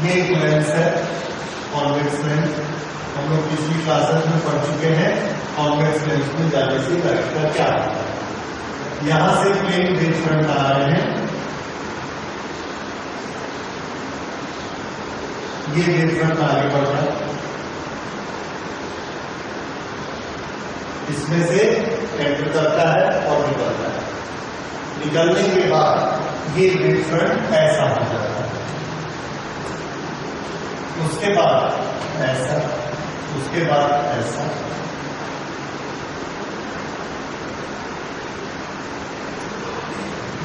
ये एक लेंस है, कॉन्वेक्स लेंस। हम लोग पिछली क्लासेस में पढ़ चुके हैं कॉन्वेक्स लेंस में जाने से करैक्टर क्या होता है। यहां से प्लेन वेव फ्रंट आ रहे हैं, ये वेव फ्रंट आगे बढ़ रहा है, इसमें से एंटर करता है और निकलता है। निकलने के बाद ये वेव फ्रंट ऐसा हो जाता है, उसके बाद ऐसा, उसके बाद ऐसा,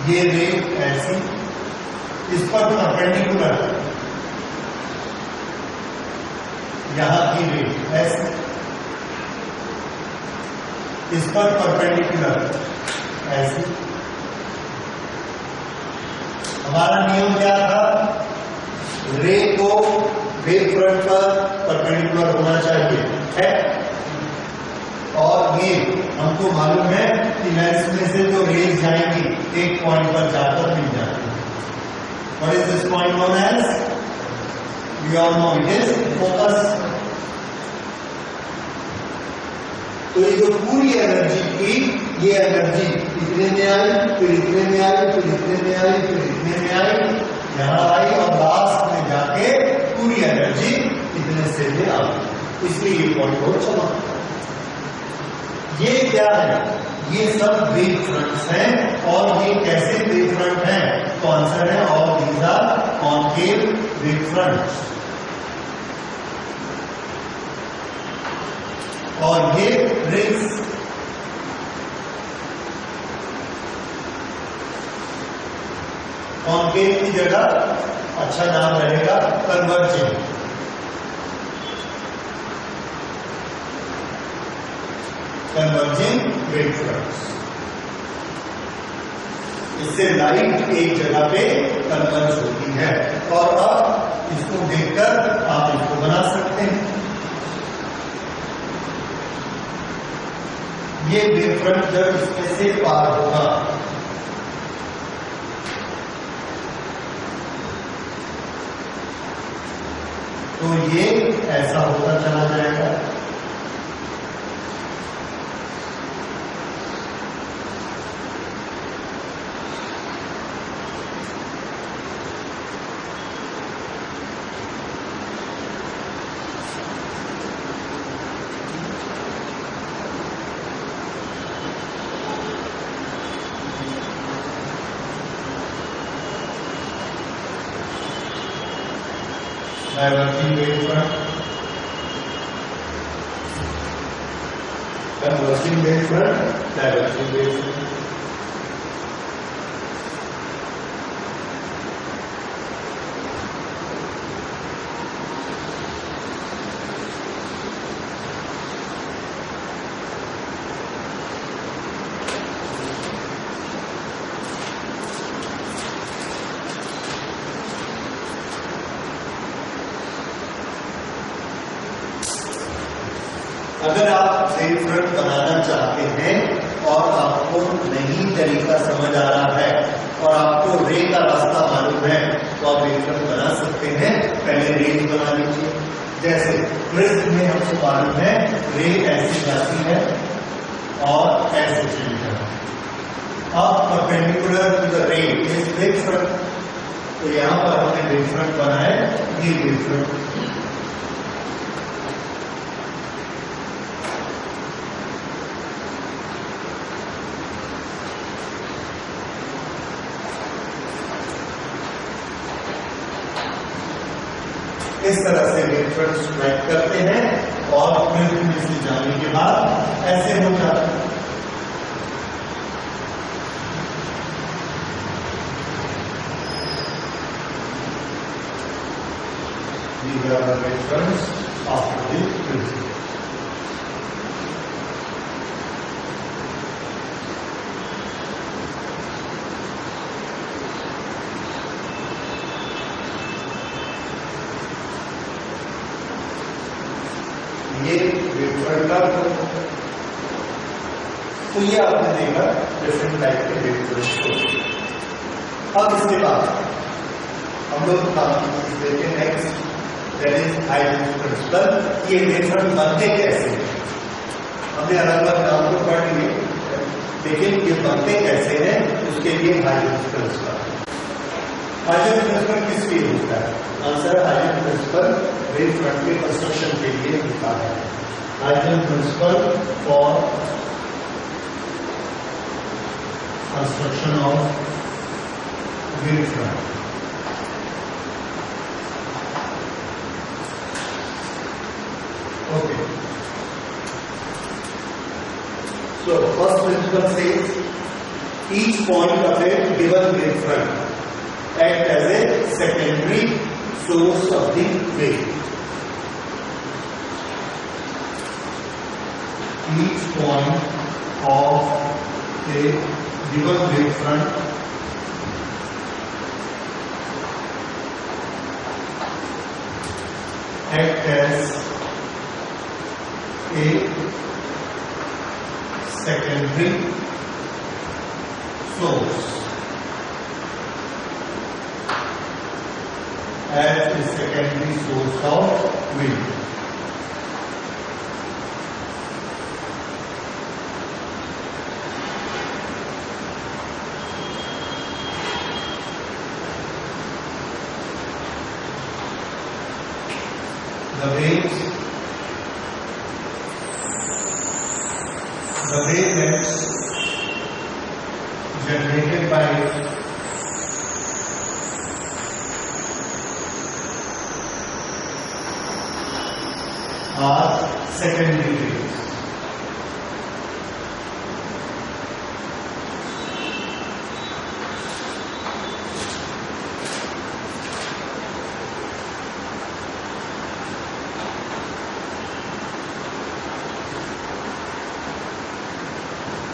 ये रेट ऐसी, इस पर परपेंडिकुलर यहां की रेट ऐसी, इस पर परपेंडिकुलर ऐसे। हमारा नियम क्या था, रे को वेव फ्रंट पर परपेंडिकुलर होना चाहिए है, और ये हमको मालूम है कि लेंस में से जो रेज जाएंगी एक पॉइंट पर जाकर मिल जाएगी। What is this point known as? You all know it is focus. तो ये जो पूरी एनर्जी की, ये एनर्जी इतने में आई, फिर इतने में आई, फिर इतने में आई, फिर इतने में आई, यहां आई और लास्ट में जाके पूरी एनर्जी इतने से भी आई। इसलिए ये पॉइंट बहुत चमकता है। ये क्या है, ये सब वेव फ्रंट्स हैं। और ये कैसे वेव फ्रंट हैं, तो आंसर है all these are concave wave fronts. और ये रिंग्स कॉन्केव की जगह अच्छा नाम रहेगा कन्वर्जिंग। कन्वर्जिंग वेव फ्रंट्स, इससे लाइट एक जगह पे कन्वर्ज होती है। और अब इसको देखकर आप इसको बना सकते हैं। ये वेव फ्रंट जब इसमें से पार होगा तो ये ऐसा होता चला जाएगा। Diverging wave front, converging wave front, diverging wave front. अगर आप वेव फ्रंट बनाना चाहते हैं और आपको नई तरीका समझ आ रहा है और आपको रे का रास्ता मालूम है, तो आप वेव फ्रंट बना सकते हैं। पहले रेज बना लीजिए। जैसे प्रिज्म में हमको मालूम है रे ऐसी जाती है और ऐसे चली जाती है। अब perpendicular to the ray is wave front, तो यहां पर हमने वेव फ्रंट बनाया, ये वेव फ्रंट। इस तरह से वेव फ्रंट स्ट्राइक करते हैं और प्रिज्म में से जाने के बाद ऐसे हो जाता है। These are the wave fronts after the prism. ये वेव फ्रंट का, तो ये आपने देखा डिफरेंट टाइप के वेव फ्रंट को। अब इसके बाद हम लोग देखते हैं next, that is hydrogen principle. ये वेव फ्रंट बनते कैसे हैं, हमने अलग अलग नाम को पढ़ लिए, लेकिन ये बनते कैसे हैं उसके लिए हाइड्रोजन प्रिंसिपल। हाइड्रोजन प्रिंसिपल किस लिए होता है, answer hydrogen principle wave front के कंस्ट्रक्शन के लिए होता है। Hydrogen principle for construction of wave front. Okay, so first principle says each point of a given wave front act as a secondary source of the wave. Each point of a given wavefront act as a secondary source. As a secondary source of wind. The wavelengths generated by are secondary waves.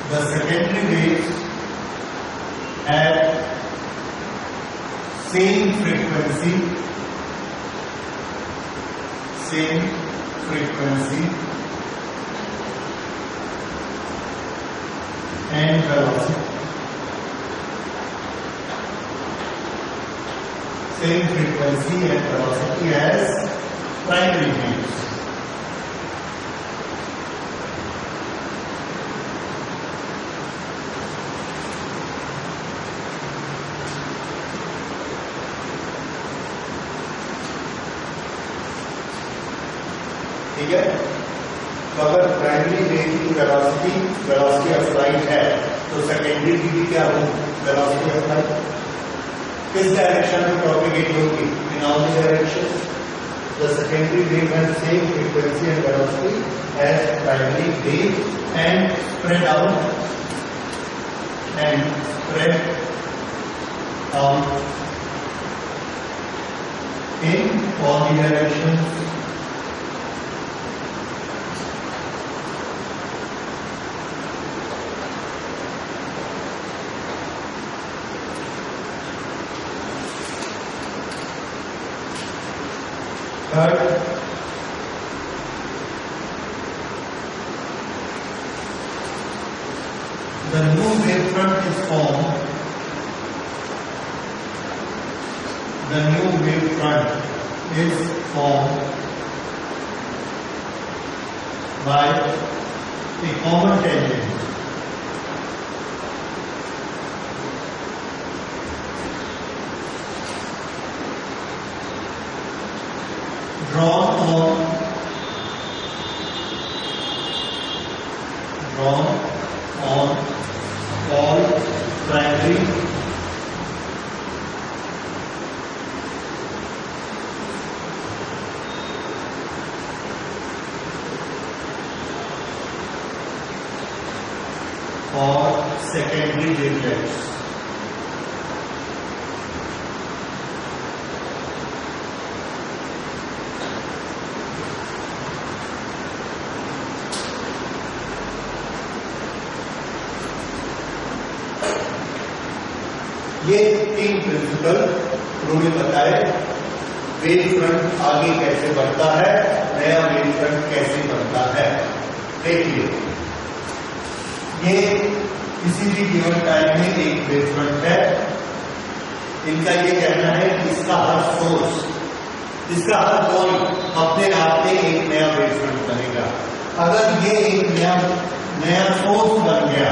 The secondary waves have same frequency and velocity. Same frequency and velocity as primary waves. ठीक है, तो अगर primary wave की velocity of light है तो secondary की भी क्या होगी, वेलोसिटी ऑफ लाइट किस डायरेक्शन में प्रोपेगेट होगी, in all the direction. The secondary wave has same frequency and velocity as primary wave and spread out in all the directions. Third, the new wavefront is formed. The new wavefront is formed by a common tangent. Drawn on all primary or secondary wavelengths. ये तीन principal उन्होंने बताए. Wave front आगे कैसे बढ़ता है, नया wave front कैसे बनता है. देखिए, ये किसी भी गिवन टाइम में एक वेव फ्रंट है. इनका ये कहना है कि इसका हर सोर्स, इसका हर पॉइंट अपने आप में एक नया वेव फ्रंट बनेगा. अगर ये एक नया सोर्स बन गया,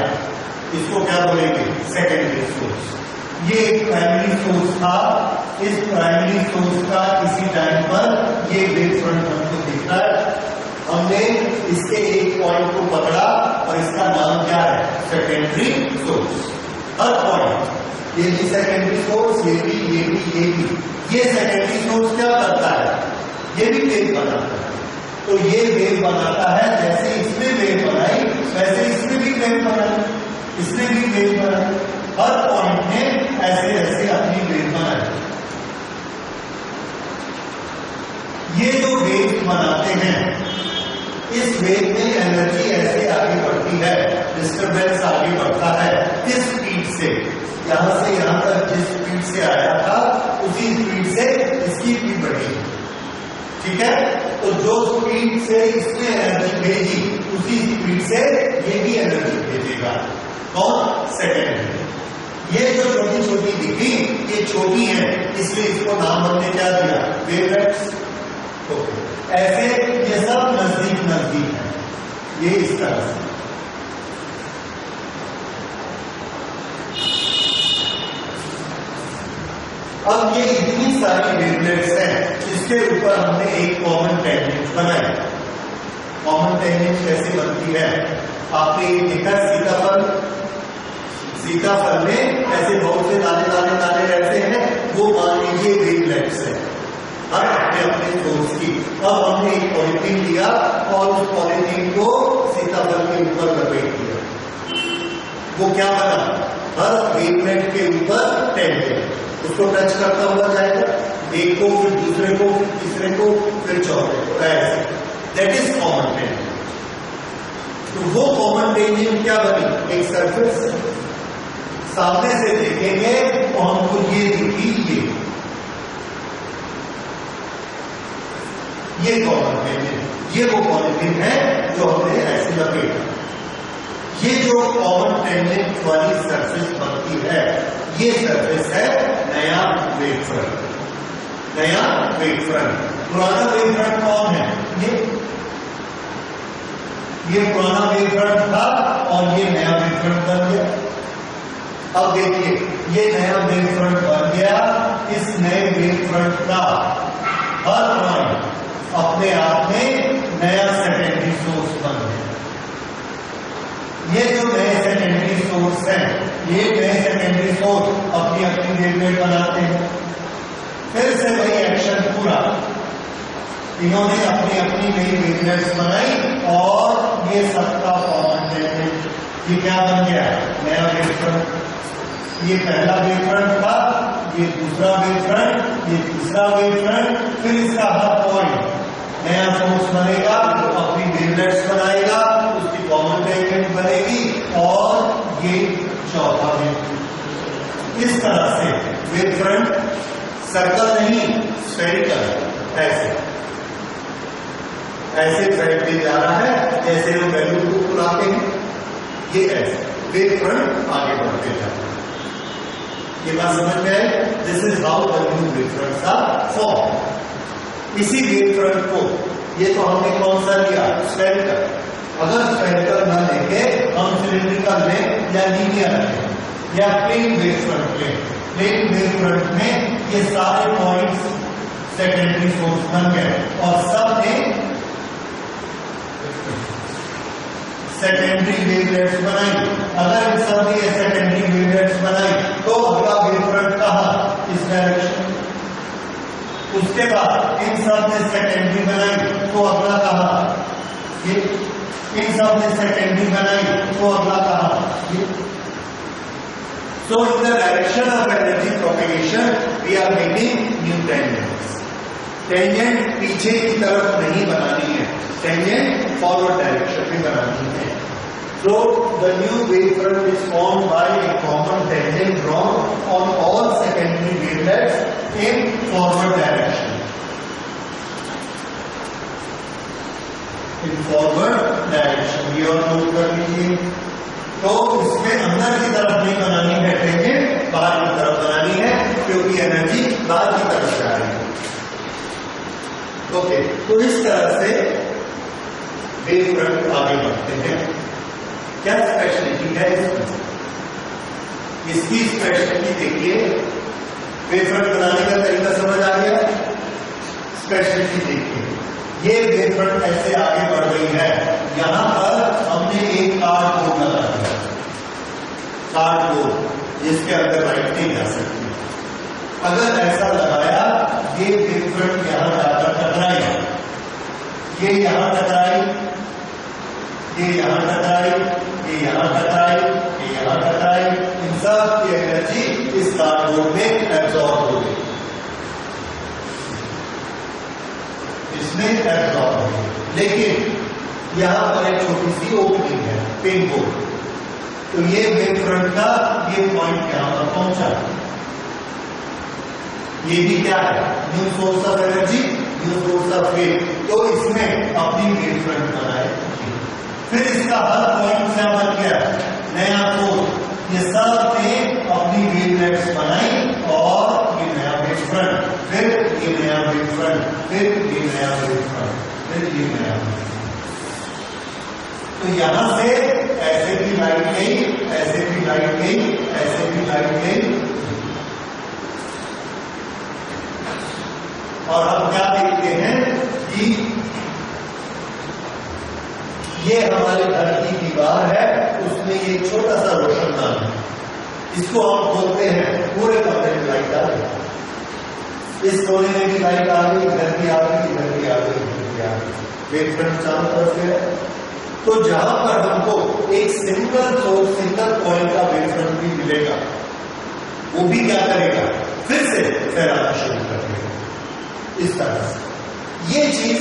इसको क्या बोलेंगे, सेकेंडरी सोर्स. ये एक प्राइमरी सोर्स था, इस प्राइमरी सोर्स का किसी टाइम पर ये वेव फ्रंट हमको दिखता है. हमने इसके एक पॉइंट को पकड़ा और इसका नाम क्या है, सेकेंडरी सोर्स. हर पॉइंट, ये भी सेकेंडरी सोर्स, ये भी ये सेकेंडरी सोर्स क्या करता है, ये भी वेव बनाता है. तो ये वेव बनाता है, जैसे इसने वेव बनाई वैसे इसने भी वेव बनाई, इसने भी वेव बनाई. हर पॉइंट में ऐसे ऐसे अपनी वेव बनाई. ये जो वेव बनाते हैं, इस वेव में एनर्जी ऐसे आगे बढ़ती बढ़ती है, डिस्टरबेंस आगे बढ़ता है, इस स्पीड से यहां से यहां तक जिस स्पीड से आया था उसी स्पीड से इसकी स्पीड बढ़ेगी। ठीक है, तो जो स्पीड से इसने एनर्जी भेजी उसी स्पीड से ये भी एनर्जी भेजेगा। कौन? सेकेंड। ये जो छोटी छोटी दिखी ये छोटी है, इसलिए इसको नाम हमने क्या दिया? वेवलेट्स। ऐसे ये सब नजदीक नजदीक है, ये इस तरह से। अब ये इतनी सारी वेवलेट्स हैं, इसके ऊपर हमने एक कॉमन टेंजेंट बनाई। कॉमन टेंजेंट कैसे बनती है? आपने ये देखा सीताफल में ऐसे बहुत से दाने दाने दाने रहते हैं, वो मान लीजिए वेवलेट्स है हर अपने अपने सोर्स की। अब हमने एक पॉलिथीन लिया और उस पॉलिथीन को सीताफल के ऊपर लपेट दिया, वो क्या बना? हर वेवलेट के ऊपर टेंजेंट, उसको टच करता हुआ जाएगा, एक को फिर दूसरे को फिर तीसरे को फिर चौथे को, ऐसे। That is common tangent. तो वो कॉमन टेंजेंट क्या बनी? एक सरफेस। सामने से देखेंगे तो हमको ये दिखी, ये कॉमन टेंजेंट, ये वो पॉलिथीन है जो हमने ऐसे लपेटा। ये जो कॉमन टेंजेंट वाली सरफेस बनती है, ये सरफेस है नया वेव फ्रंट। नया वेव फ्रंट। पुराना वेव फ्रंट कौन है? ये पुराना वेव फ्रंट था और ये नया वेव फ्रंट बन गया। अब देखिए, ये नया वेव फ्रंट बन गया। इस नए वेव फ्रंट का हर पॉइंट अपने आप में नया सेकेंडरी सोर्स बन गया। ये जो नए सेकेंडरी सोर्स हैं, ये नए सेकेंडरी सोर्स अपनी अपनी वेवलेट बनाते हैं। फिर से वही एक्शन पूरा, इन्होंने अपनी अपनी नई वेवलेट्स बनाई और ये सबका कॉमन टेंजेंट, ये क्या बन गया? नया वेव फ्रंट। ये पहला वेव फ्रंट था, ये दूसरा वेव फ्रंट, ये तीसरा वेव फ्रंट, फिर इसका हर पॉइंट नया सोर्स बनेगा, अपनी वेवलेट्स बनाएगा, उसकी कॉमन टेंजेंट बनेगी और ये चौथा वेव। इस तरह से वेव फ्रंट सर्कल नहीं, स्फेरिकल, ऐसे ऐसे फैलते जा रहा है जैसे हम बैलून को फुलाते हैं। ये ऐसे वेव फ्रंट आगे बढ़ते जाते हैं। ये बात समझ में आए? This is how the new wave fronts are form. इसी वेव फ्रंट को, ये तो हमने कौन सा लिया? स्फेरिकल। अगर स्फेरिकल न लेके हम सिलिंड्रिकल लें या लीनियर लें या प्लेन वेव फ्रंट लें, प्लेन वेव फ्रंट में ये सारे पॉइंट्स सेकेंडरी सोर्स बन गए और सब ने सेकेंडरी वेवलेट्स बनाई। अगर इन सब ने सेकेंडरी वेवलेट्स बनाई तो अगला वेव फ्रंट कहां? इस डायरेक्शन। उसके बाद इन सब ने सेकेंडरी बनाई तो अगला कहां? ये। इन सब ने सेकेंडरी बनाई तो अगला कहां? ये। So in the direction of energy propagation we are making new tangents. Tangent पीछे की तरफ नहीं बनानी है, टेंजेंट फॉरवर्ड डायरेक्शन में बनानी है। So the new wave front is formed by a common tangent drawn on all secondary wavelets in forward direction. In forward direction, ये और नोट कर लीजिए। तो इसमें अंदर की तरफ नहीं बनानी है टेंजेंट, बाहर की तरफ बनानी है, क्योंकि एनर्जी बाहर की तरफ जा रही है। ओके, तो इस तरह से वेव फ्रंट आगे बढ़ते हैं। क्या स्पेशलिटी है इसमें? इसकी स्पेशलिटी देखिए, वेव फ्रंट बनाने का तरीका समझ आ गया। स्पेशलिटी देखिए, ये वेव फ्रंट ऐसे आगे बढ़ रही है, यहां पर हमने एक कार्डबोर्ड लगा दिया, कार्डबोर्ड जिसके अंदर लाइट नहीं जा सकती। अगर ऐसा लगाया, ये वेव फ्रंट यहां जाकर टकराई, ये यहां टकराई, ये यहां टकराई, ये यहां टकराई, ये यहां टकराई, इन सब की एनर्जी इस कार्डबोर्ड में एब्जॉर्ब हो गई, इसमें एब्जॉर्ब हो गई। लेकिन यहां पर एक छोटी सी ओपनिंग है, पिन होल। तो ये वेव फ्रंट का ये पॉइंट यहां पर पहुंचा। ये भी क्या है? New source of energy, new source of wave. तो इसमें अपनी वेव फ्रंट बनाए। फिर इसका हर पॉइंट क्या बन गया? नया सोर्स। ये सब ने अपनी वेवलेट्स बनाई और ये नया वेव फ्रंट, फिर ये नया वेव फ्रंट, फिर ये नया वेव फ्रंट, फिर ये नया वेव फ्रंट। तो यहां से ऐसे भी लाइट गई, ऐसे भी लाइट गई, ऐसे भी लाइट गई। और हम क्या देखते हैं कि ये हमारे घर की दीवार है, उसमें ये छोटा सा रोशनदान है, इसको हम खोलते हैं, पूरे कमरे में लाइट आ गई। इस कोने में भी लाइट आ गई, इधर भी आ गई, इधर भी आ गई, इधर भी आ गई। वेव फ्रंट चारों तरफ से है। तो जहां पर हमको एक सिंगल सोर्स, सिंगल पॉइंट का वेव फ्रंट भी मिलेगा, वो भी क्या करेगा? फिर से फैलाना शुरू कर देगा। इस तरह से ये चीज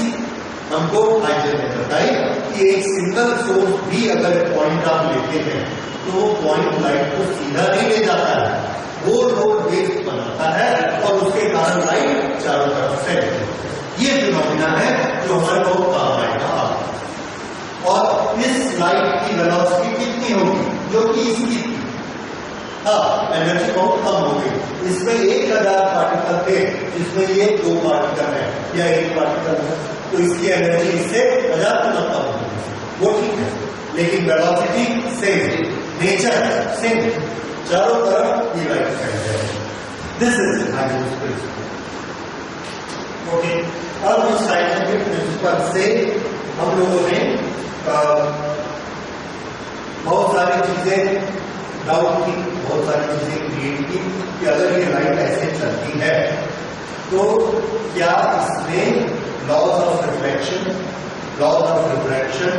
हमको हाइजन ने बताई कि एक सिंगल सोर्स भी अगर पॉइंट आप लेते हैं तो वो पॉइंट लाइट को सीधा नहीं ले जाता है, वो रोड वेव बनाता है और उसके कारण लाइट चारों तरफ फैलती है। ये फिनोमेना है जो हमारे को काम आएगा। और इस लाइट की वेलोसिटी कितनी होगी? जो कि इसकी एनर्जी बहुत कम हो गई। इसमें 1000 पार्टिकल थे, जिसमें ये 2 पार्टिकल है या 1 पार्टिकल है, तो इसकी एनर्जी इससे 1000 गुना कम होगी। वो ठीक है, लेकिन वेलोसिटी सेम, नेचर सेम, चारों तरफ ये लाइट फैल जाएगी। This is hydrogen principle. Okay, अब इस साइंटिफिक प्रिंसिपल से हम लोगों ने बहुत सारी चीजें डाउट की, बहुत सारी चीजें क्रिएट की कि अगर ये लाइट ऐसे चलती है तो क्या इसमें laws of reflection, laws of refraction,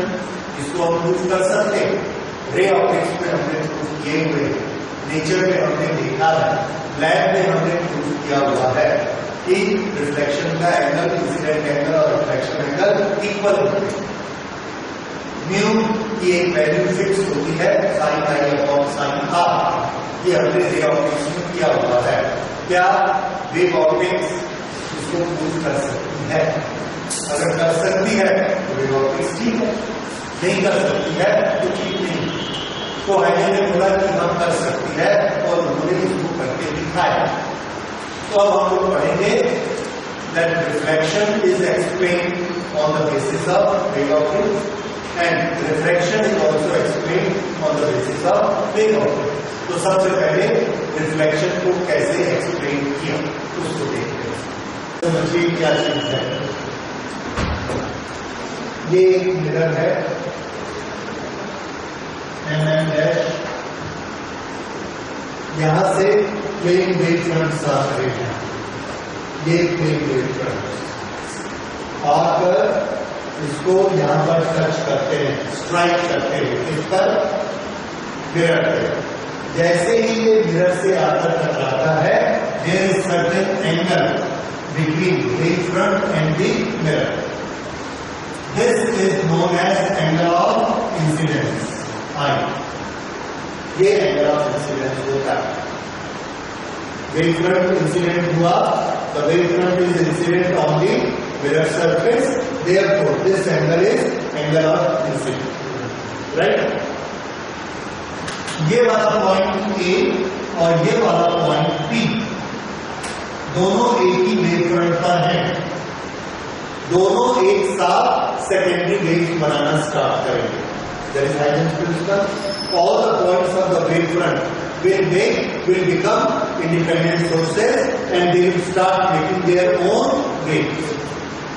इसको हम प्रूव कर सकते हैं? रे ऑप्टिक्स में हमने प्रूव किए हुए, नेचर में हमने देखा है, लैब में हमने प्रूव किया हुआ है कि रिफ्लेक्शन का एंगल, इंसिडेंट एंगल और रिफ्लेक्शन एंगल इक्वल होते हैं। म्यू की एक वैल्यू फिक्स होती है, sine I upon sine R. ये हमने रे ऑप्टिक्स में किया हुआ है। क्या वेव ऑप्टिक्स इसको प्रूव कर सकती है? अगर कर सकती है तो वेव ऑप्टिक्स ठीक है, नहीं कर सकती है तो ठीक नहीं। तो हाइजन ने बोला कि हम कर सकती है और उन्होंने इसको करके दिखाया। तो अब हम लोग पढ़ेंगे that reflection is explained on the basis of wave optics and refraction is also explained on the basis of wave optics. तो सबसे पहले रिफ्लेक्शन को कैसे एक्सप्लेन किया उसको देखते हैं। तो समझिए क्या चीज है। ये एक मिरर है, mm', यहां से प्लेन वेव फ्रंट्स आ रहे हैं। ये प्लेन वेव फ्रंट्स आकर इसको यहां पर टच करते हैं, स्ट्राइक करते हैं इस पर, मिरर पे। जैसे ही ये मिरर से आकर टकराता है, there is certain angle between wave front and the mirror. This is known as angle of incidence, I. ये एंगल ऑफ इंसिडेंस होता है। वेव फ्रंट इंसिडेंट हुआ, the wave front is incident on the mirror surface, therefore this angle is angle of incidence, right? ये वाला point A और ये वाला point B दोनों एक ही वेव फ्रंट पर हैं। दोनों एक साथ सेकेंडरी वेव्स बनाना स्टार्ट करेंगे। That is Huygens principle. All the points of the wave front will become independent sources and they will start making their own waves.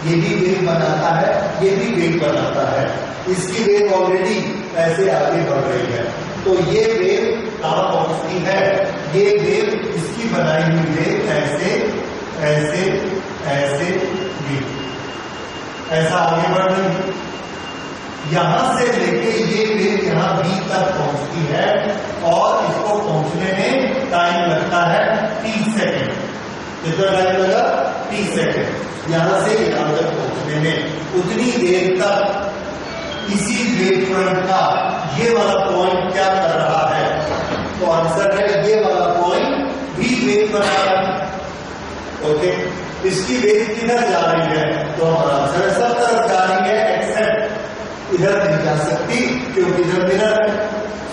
ये भी वेव बनाता है, ये भी वेव बनाता है। इसकी वेव ऑलरेडी ऐसे आगे बढ़ रही है, तो ये वेव कहां पहुंचती है? ये वेव इसकी बनाई हुई वेव ऐसे ऐसे ऐसे ऐसा आगे बढ़ रही है। यहां से लेके ये वेव यहां बी तक पहुंचती है और इसको पहुंचने में टाइम लगता है 30 सेकेंड। कितना टाइम लगा? 30 सेकेंड। यहां से यहां तक पहुंचने में उतनी देर तक इसी वेव फ्रंट का ये वाला पॉइंट क्या कर रहा है? तो आंसर है ये वाला पॉइंट भी वेव बना रहा है। ओके, इसकी वेव किधर जा रही है? तो हमारा आंसर सब तरफ जा रही है एक्सेप्ट इधर नहीं जा सकती क्योंकि इधर मिरर है,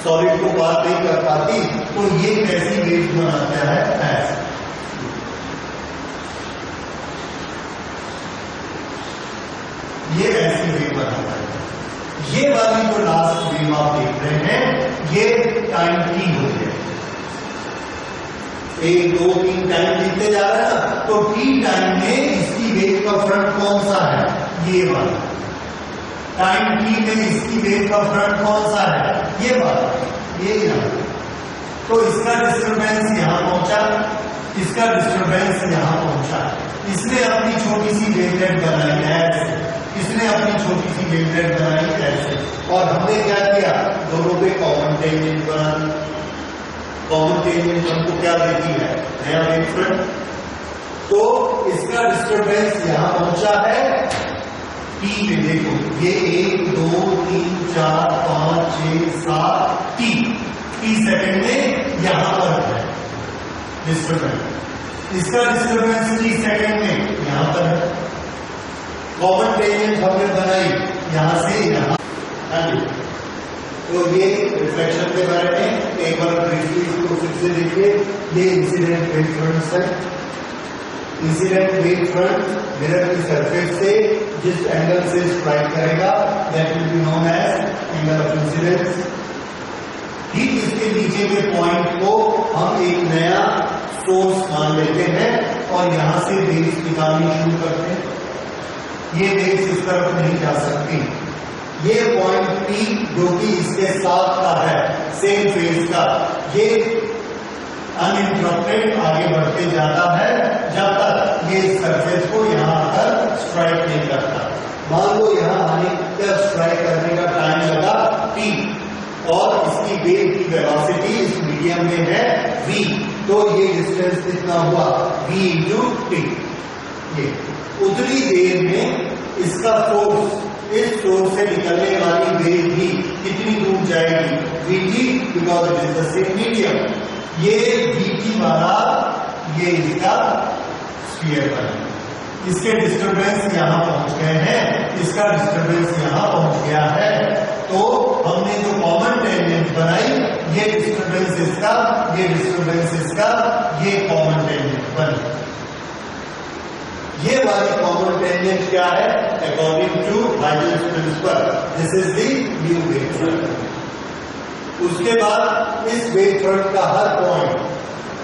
सॉलिड को पार नहीं कर पाती। तो ये कैसी वेव बनाता है? ऐसे ये ऐसी वेव बनाता है। ये वाली जो लास्ट वेव आप देख रहे हैं ये टाइम टी हो गया, 1 2 3 टाइम लिखते जा रहे हैं ना, तो टी टाइम में इसकी वेव का फ्रंट कौन सा है? ये वाला। टाइम टी में इसकी वेव का फ्रंट कौन सा है? ये वाला, ये यहां। तो इसका डिस्टर्बेंस यहां पहुंचा, इसका डिस्टर्बेंस यहां पहुंचा। इसने अपनी छोटी सी वेवलेट बनाई है, इसने अपनी छोटी सी वेवलेट बनाई ऐसे, और हमने क्या किया? दोनों पे कॉमन टेंजेंट बना दी। कॉमन टेंजेंट हमको क्या देती है? नया वेव फ्रंट। तो इसका डिस्टर्बेंस यहां पहुंचा है टी में। देखो ये 1 2 3 4 5 6 7 टी सेकंड में यहां पर है डिस्टर्बेंस। इसका डिस्टर्बेंस टी सेकंड में यहां पर है। कॉमन टेंजेंट हमने बनाई यहां से यहां। तो ये रिफ्लेक्शन के बारे में एक बार ब्रीफली इसको फिर से देखिए। ये इंसिडेंट वेव फ्रंट है। इंसिडेंट वेव फ्रंट मिरर की सरफेस से जिस एंगल से स्ट्राइक करेगा that will be known as angle of incidence. ठीक इसके नीचे के पॉइंट को हम एक नया सोर्स मान लेते हैं और यहां से वेव्स निकालनी शुरू करते हैं। ये वेव्स इस तरफ नहीं जा सकती। ये पॉइंट P जो कि इसके साथ का है, सेम फेज का, ये अनइंटरप्टेड आगे बढ़ते जाता है जब तक ये सरफेस को यहां आकर स्ट्राइक नहीं करता। मान लो यहां आने का स्ट्राइक करने का टाइम लगा T और इसकी वेव की वेलोसिटी इस मीडियम में है v, तो ये डिस्टेंस कितना हुआ? v into T. ये उतनी देर में इसका सोर्स, इस सोर्स से निकलने वाली वेव भी कितनी दूर जाएगी? vt, because it is the same medium. ये vt वाला ये इसका स्फीयर बना, इसके डिस्टर्बेंस यहां पहुंच गए हैं, इसका डिस्टर्बेंस यहां पहुंच गया है। तो हमने जो कॉमन टेंजेंट बनाई, ये डिस्टर्बेंस इसका, ये डिस्टर्बेंस इसका, ये कॉमन टेंजेंट बनी। ये वाली कॉमन टेंजेंट क्या है? According to Huygens principle this is the new wave front. उसके बाद इस वेव फ्रंट का हर पॉइंट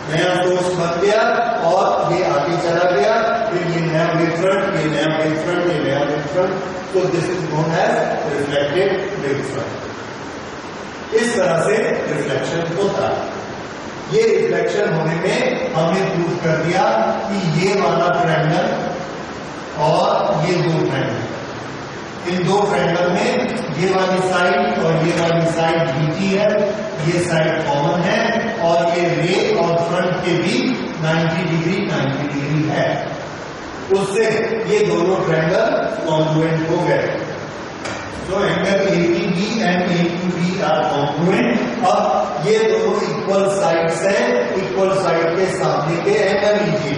नया सोर्स बन गया और ये आगे चला गया, फिर ये नया वेव फ्रंट, ये नया वेव फ्रंट, ये नया वेव फ्रंट। तो this is known as reflected wave front. इस तरह से रिफ्लेक्शन होता है। ये रिफ्लेक्शन होने में हमने प्रूव कर दिया कि ये वाला ट्रायंगल और ये दो ट्रायंगल, इन दो ट्रायंगल में ये वाली साइड और ये वाली साइड बीटी है, ये साइड कॉमन है और ये रे और फ्रंट के भी 90 डिग्री है। उससे ये दोनों ट्रायंगल कॉन्ग्रुएंट हो गए। तो angle APB and AQB are congruent. अब ये दोनों इक्वल साइड्स हैं, इक्वल साइड के सामने के एंगल लीजिए।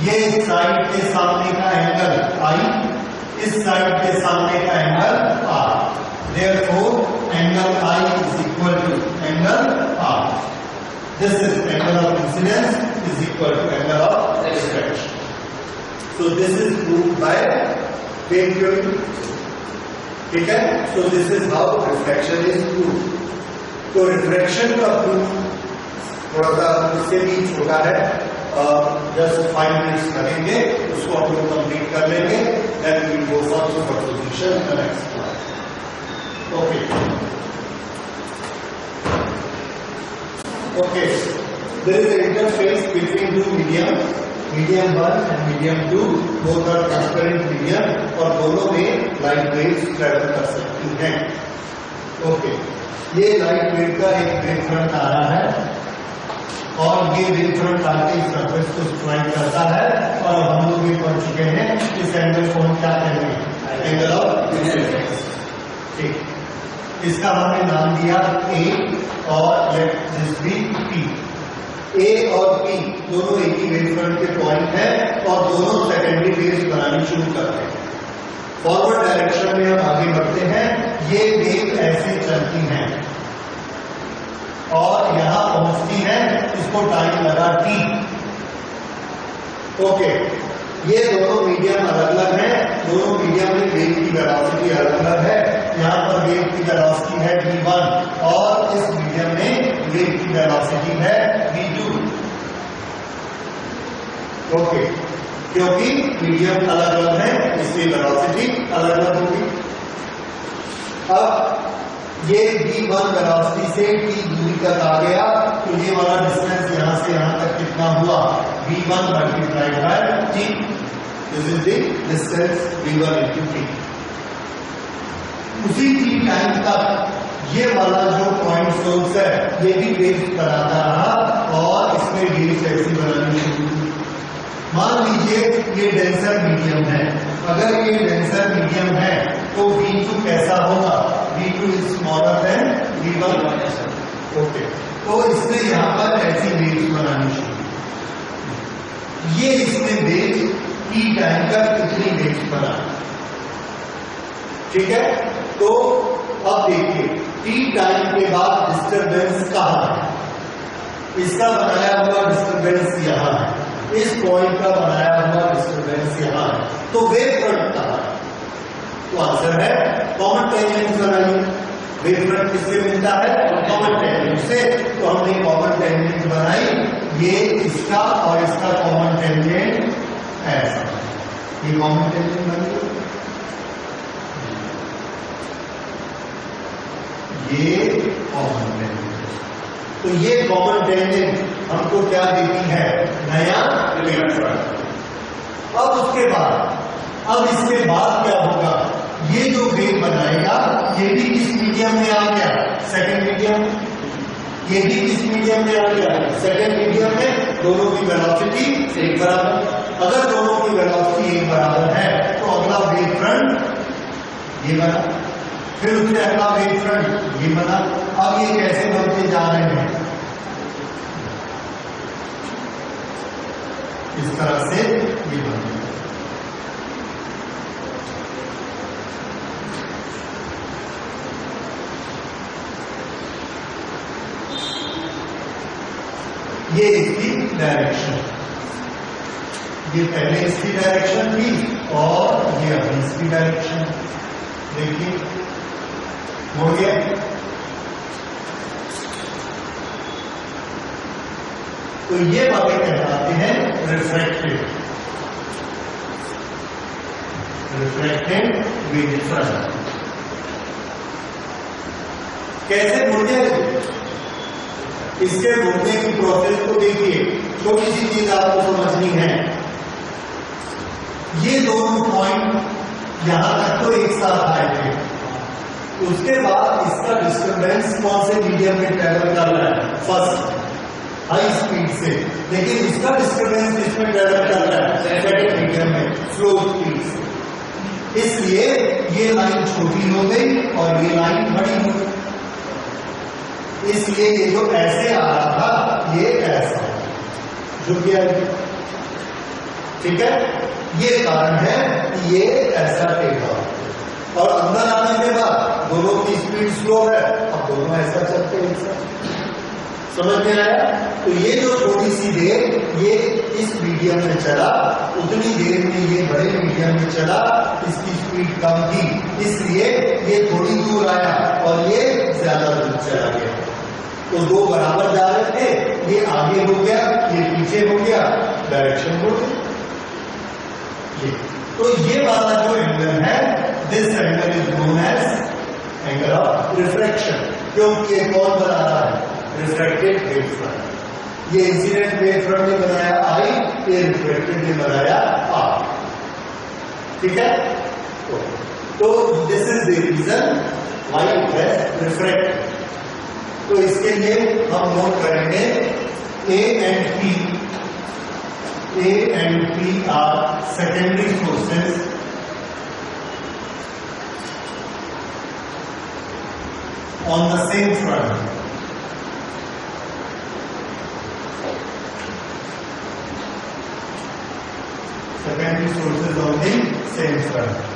ये साइड के सामने का एंगल I, इस साइड के सामने का angle R। Therefore angle I is equal to angle R. This is angle of incidence is equal to angle of reflection. So this is proved by wave theory. ठीक है? So this is how reflection is proved. तो reflection का proof थोड़ा सा इससे भी छोटा है, जस्ट 5 मिनट्स लगेंगे, उसको हम लोग कंप्लीट कर लेंगे, then we will go for superposition in the next class. Okay okay, there is an interface between two medium 1 and medium 2, both are transparent medium और दोनों में लाइट वेव्स ट्रेवल कर सकती हैं। ओके, ये लाइट वेव का एक wave front आ रहा है और ये वेव फ्रंट आके इस सरफेस को स्ट्राइक करता है और हम लोग भी पढ़ चुके हैं इस एंगल को हम क्या कहेंगे? Angle of incidence. ठीक, इसका हमने नाम दिया ए और लेट दिस बी पी। ए और पी दोनों एक ही वेव फ्रंट के पॉइंट है और दोनों सेकेंडरी वेव्स बनानी शुरू करते हैं। फॉरवर्ड डायरेक्शन में हम आगे बढ़ते हैं। ये वेव ऐसे चलती हैं और यहां पहुंचती है, इसको टाइम लगा टी। ओके, ये दोनों मीडियम अलग अलग हैं, दोनों मीडियम में वेव की वेलोसिटी अलग अलग है। यहां पर वेव की वेलोसिटी है v1 और इस मीडियम में वेव की वेलोसिटी है v2। ओके, क्योंकि मीडियम अलग अलग है इसलिए वेलोसिटी अलग अलग होगी। अब ये v1 वेलोसिटी से t दूरी तक आ गया, तो ये वाला डिस्टेंस यहां से यहां तक कितना हुआ, v1 multiplied by t। This is the distance v1 into t। उसी t टाइम तक ये वाला जो पॉइंट सोर्स है ये भी वेव्स बनाता रहा और इसमें वेव्स ऐसी बनानी शुरू हुई। मान लीजिए ये डेंसर मीडियम है, अगर ये डेंसर मीडियम है तो v2 कैसा होगा, v2 is smaller than v1। Okay, तो इसने यहां पर ऐसी वेव्स बनानी शुरू, ये इसने वेव्स t टाइम तक इतनी वेव्स बना। ठीक है, तो अब देखिए t टाइम के बाद डिस्टरबेंस कहां है, इसका बनाया हुआ डिस्टरबेंस यहां है, इस पॉइंट का बनाया हुआ डिस्टरबेंस यहां है, तो वेव फ्रंट कहां है, तो आंसर है कॉमन टेंजेंट बनाइए। वेव फ्रंट किससे मिलता है, कॉमन टेंजेंट से, तो हमने कॉमन टेंजेंट बनाई, ये इसका और इसका कॉमन टेंजेंट ऐसा, ये कॉमन टेंजेंट बन गया, ये कॉमन टेंजेंट। तो ये कॉमन टेंजेंट हमको क्या देती है, नया वेव फ्रंट। अब उसके बाद, अब इसके बाद क्या होगा, ये जो वेव बनाएगा ये भी किस मीडियम में आ गया, सेकंड मीडियम। ये भी किस मीडियम में आ गया, सेकंड मीडियम में। दोनों की वेलोसिटी एक बराबर, अगर दोनों की वेलोसिटी एक बराबर है तो अगला वेव फ्रंट ये बना, फिर उससे अगला वेव फ्रंट ये बना। अब ये कैसे बनते जा रहे हैं, इस तरह से ये बनते हैं। ये इसकी डायरेक्शन, ये पहले इसकी डायरेक्शन थी और ये अभी इसकी डायरेक्शन। देखिए हो गया, तो ये बातें कहलाते हैं रिफ्रैक्टेड, रिफ्रैक्टेड वेव फ्रंट। कैसे मुड़े, इसके मुड़ने की प्रोसेस को देखिए, छोटी सी चीज आपको समझनी है। ये दोनों पॉइंट यहां तक तो एक साथ आए थे, उसके बाद इसका डिस्टरबेंस कौन से मीडियम में ट्रेवल कर रहा है, फर्स्ट हाई स्पीड से, लेकिन इसका डिस्टरबेंस किसमें ट्रेवल कर रहा है, सेकंड मीडियम में स्लो स्पीड से। इसलिए ये लाइन छोटी हो गई और ये लाइन बड़ी हो गई, इसलिए ये जो ऐसे आ रहा था ये ऐसा झुक गया। ठीक है, ये कारण है कि ये ऐसा टेढ़ा, और अंदर आने के बाद दोनों की स्पीड स्लो है, अब दोनों ऐसा चलते हैं। समझ में आया? तो ये जो छोटी सी देर ये इस मीडियम में चला, उतनी देर में ये बड़े मीडियम में चला, इसकी स्पीड कम थी, इसलिए ये थोड़ी दूर आया और ये ज्यादा दूर चला गया। तो दो बराबर जा रहे थे, ये आगे हो गया, ये पीछे हो गया, डायरेक्शन हो गई। तो ये वाला जो एंगल है, this angle is known as angle of refraction, क्योंकि ये कौन बना रहा है, रिफ्रैक्टेड वेव फ्रंट। ये इंसिडेंट वेव फ्रंट ने बनाया आई, ये रिफ्रैक्टेड ने बनाया आर। ठीक है, तो this is the reason why it has refracted. तो इसके लिए हम नोट करेंगे A and P are secondary sources on the same front. Secondary sources on the same front.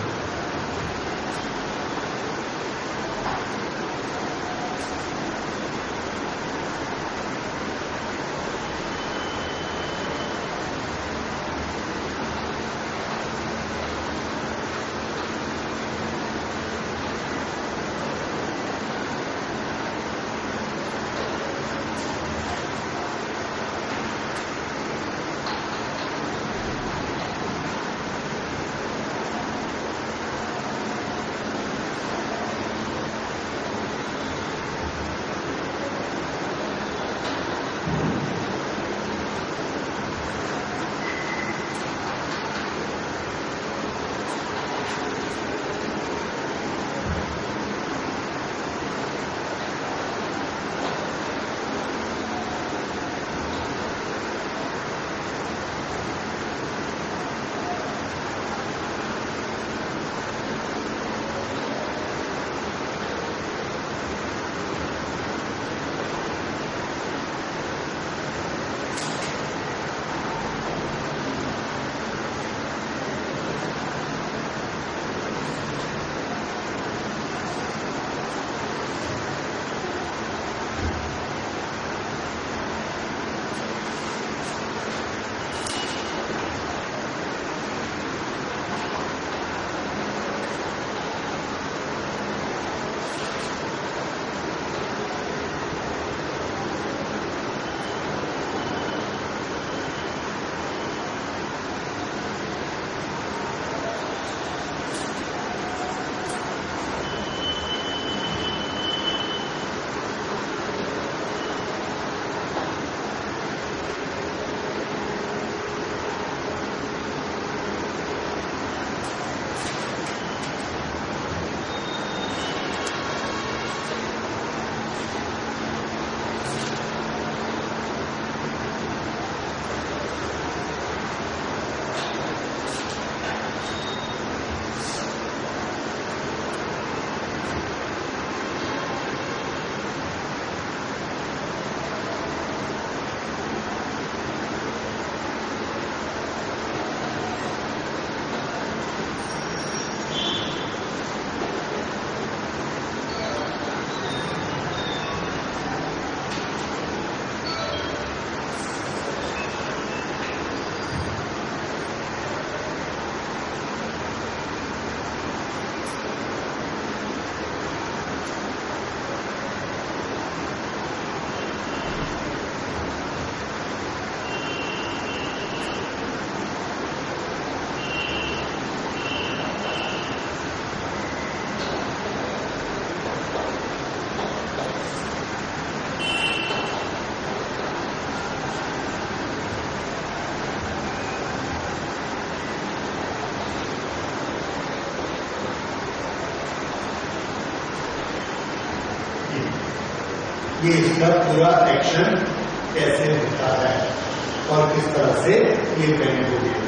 ये इसका पूरा एक्शन कैसे होता है और किस तरह से ये करने को दिया।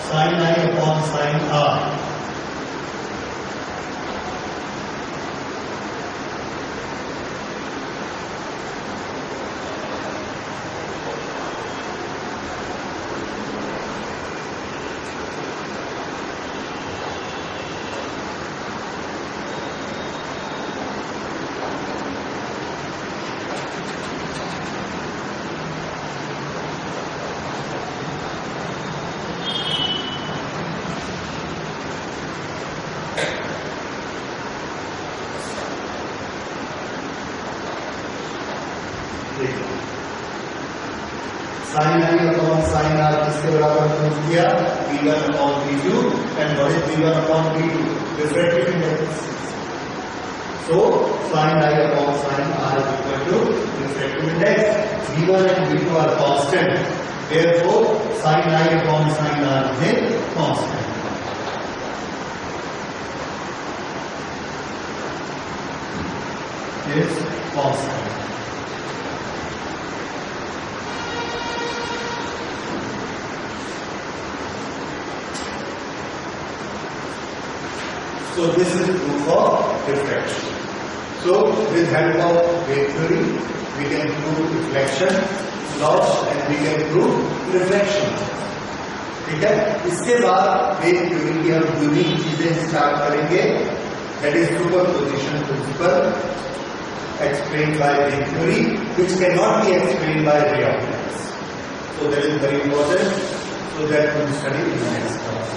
Sin I upon sin R. Sine I upon sine R किसके बराबर प्रूव किया? V1 upon V2 and what is V1 upon V2? Refractive index. So sin I upon sin R is equal to refractive index. V1 and V2 are constant. Therefore, sin I upon sin R is constant. Is constant. So this is proof of refraction. So with help of wave theory, we can prove reflection, loss and we can prove reflection. ठीक है? इसके बाद wave theory की हम unique चीजें start करेंगे. That is superposition principle explained by wave theory, which cannot be explained by ray optics. So that is very important. So that we will study in the next class.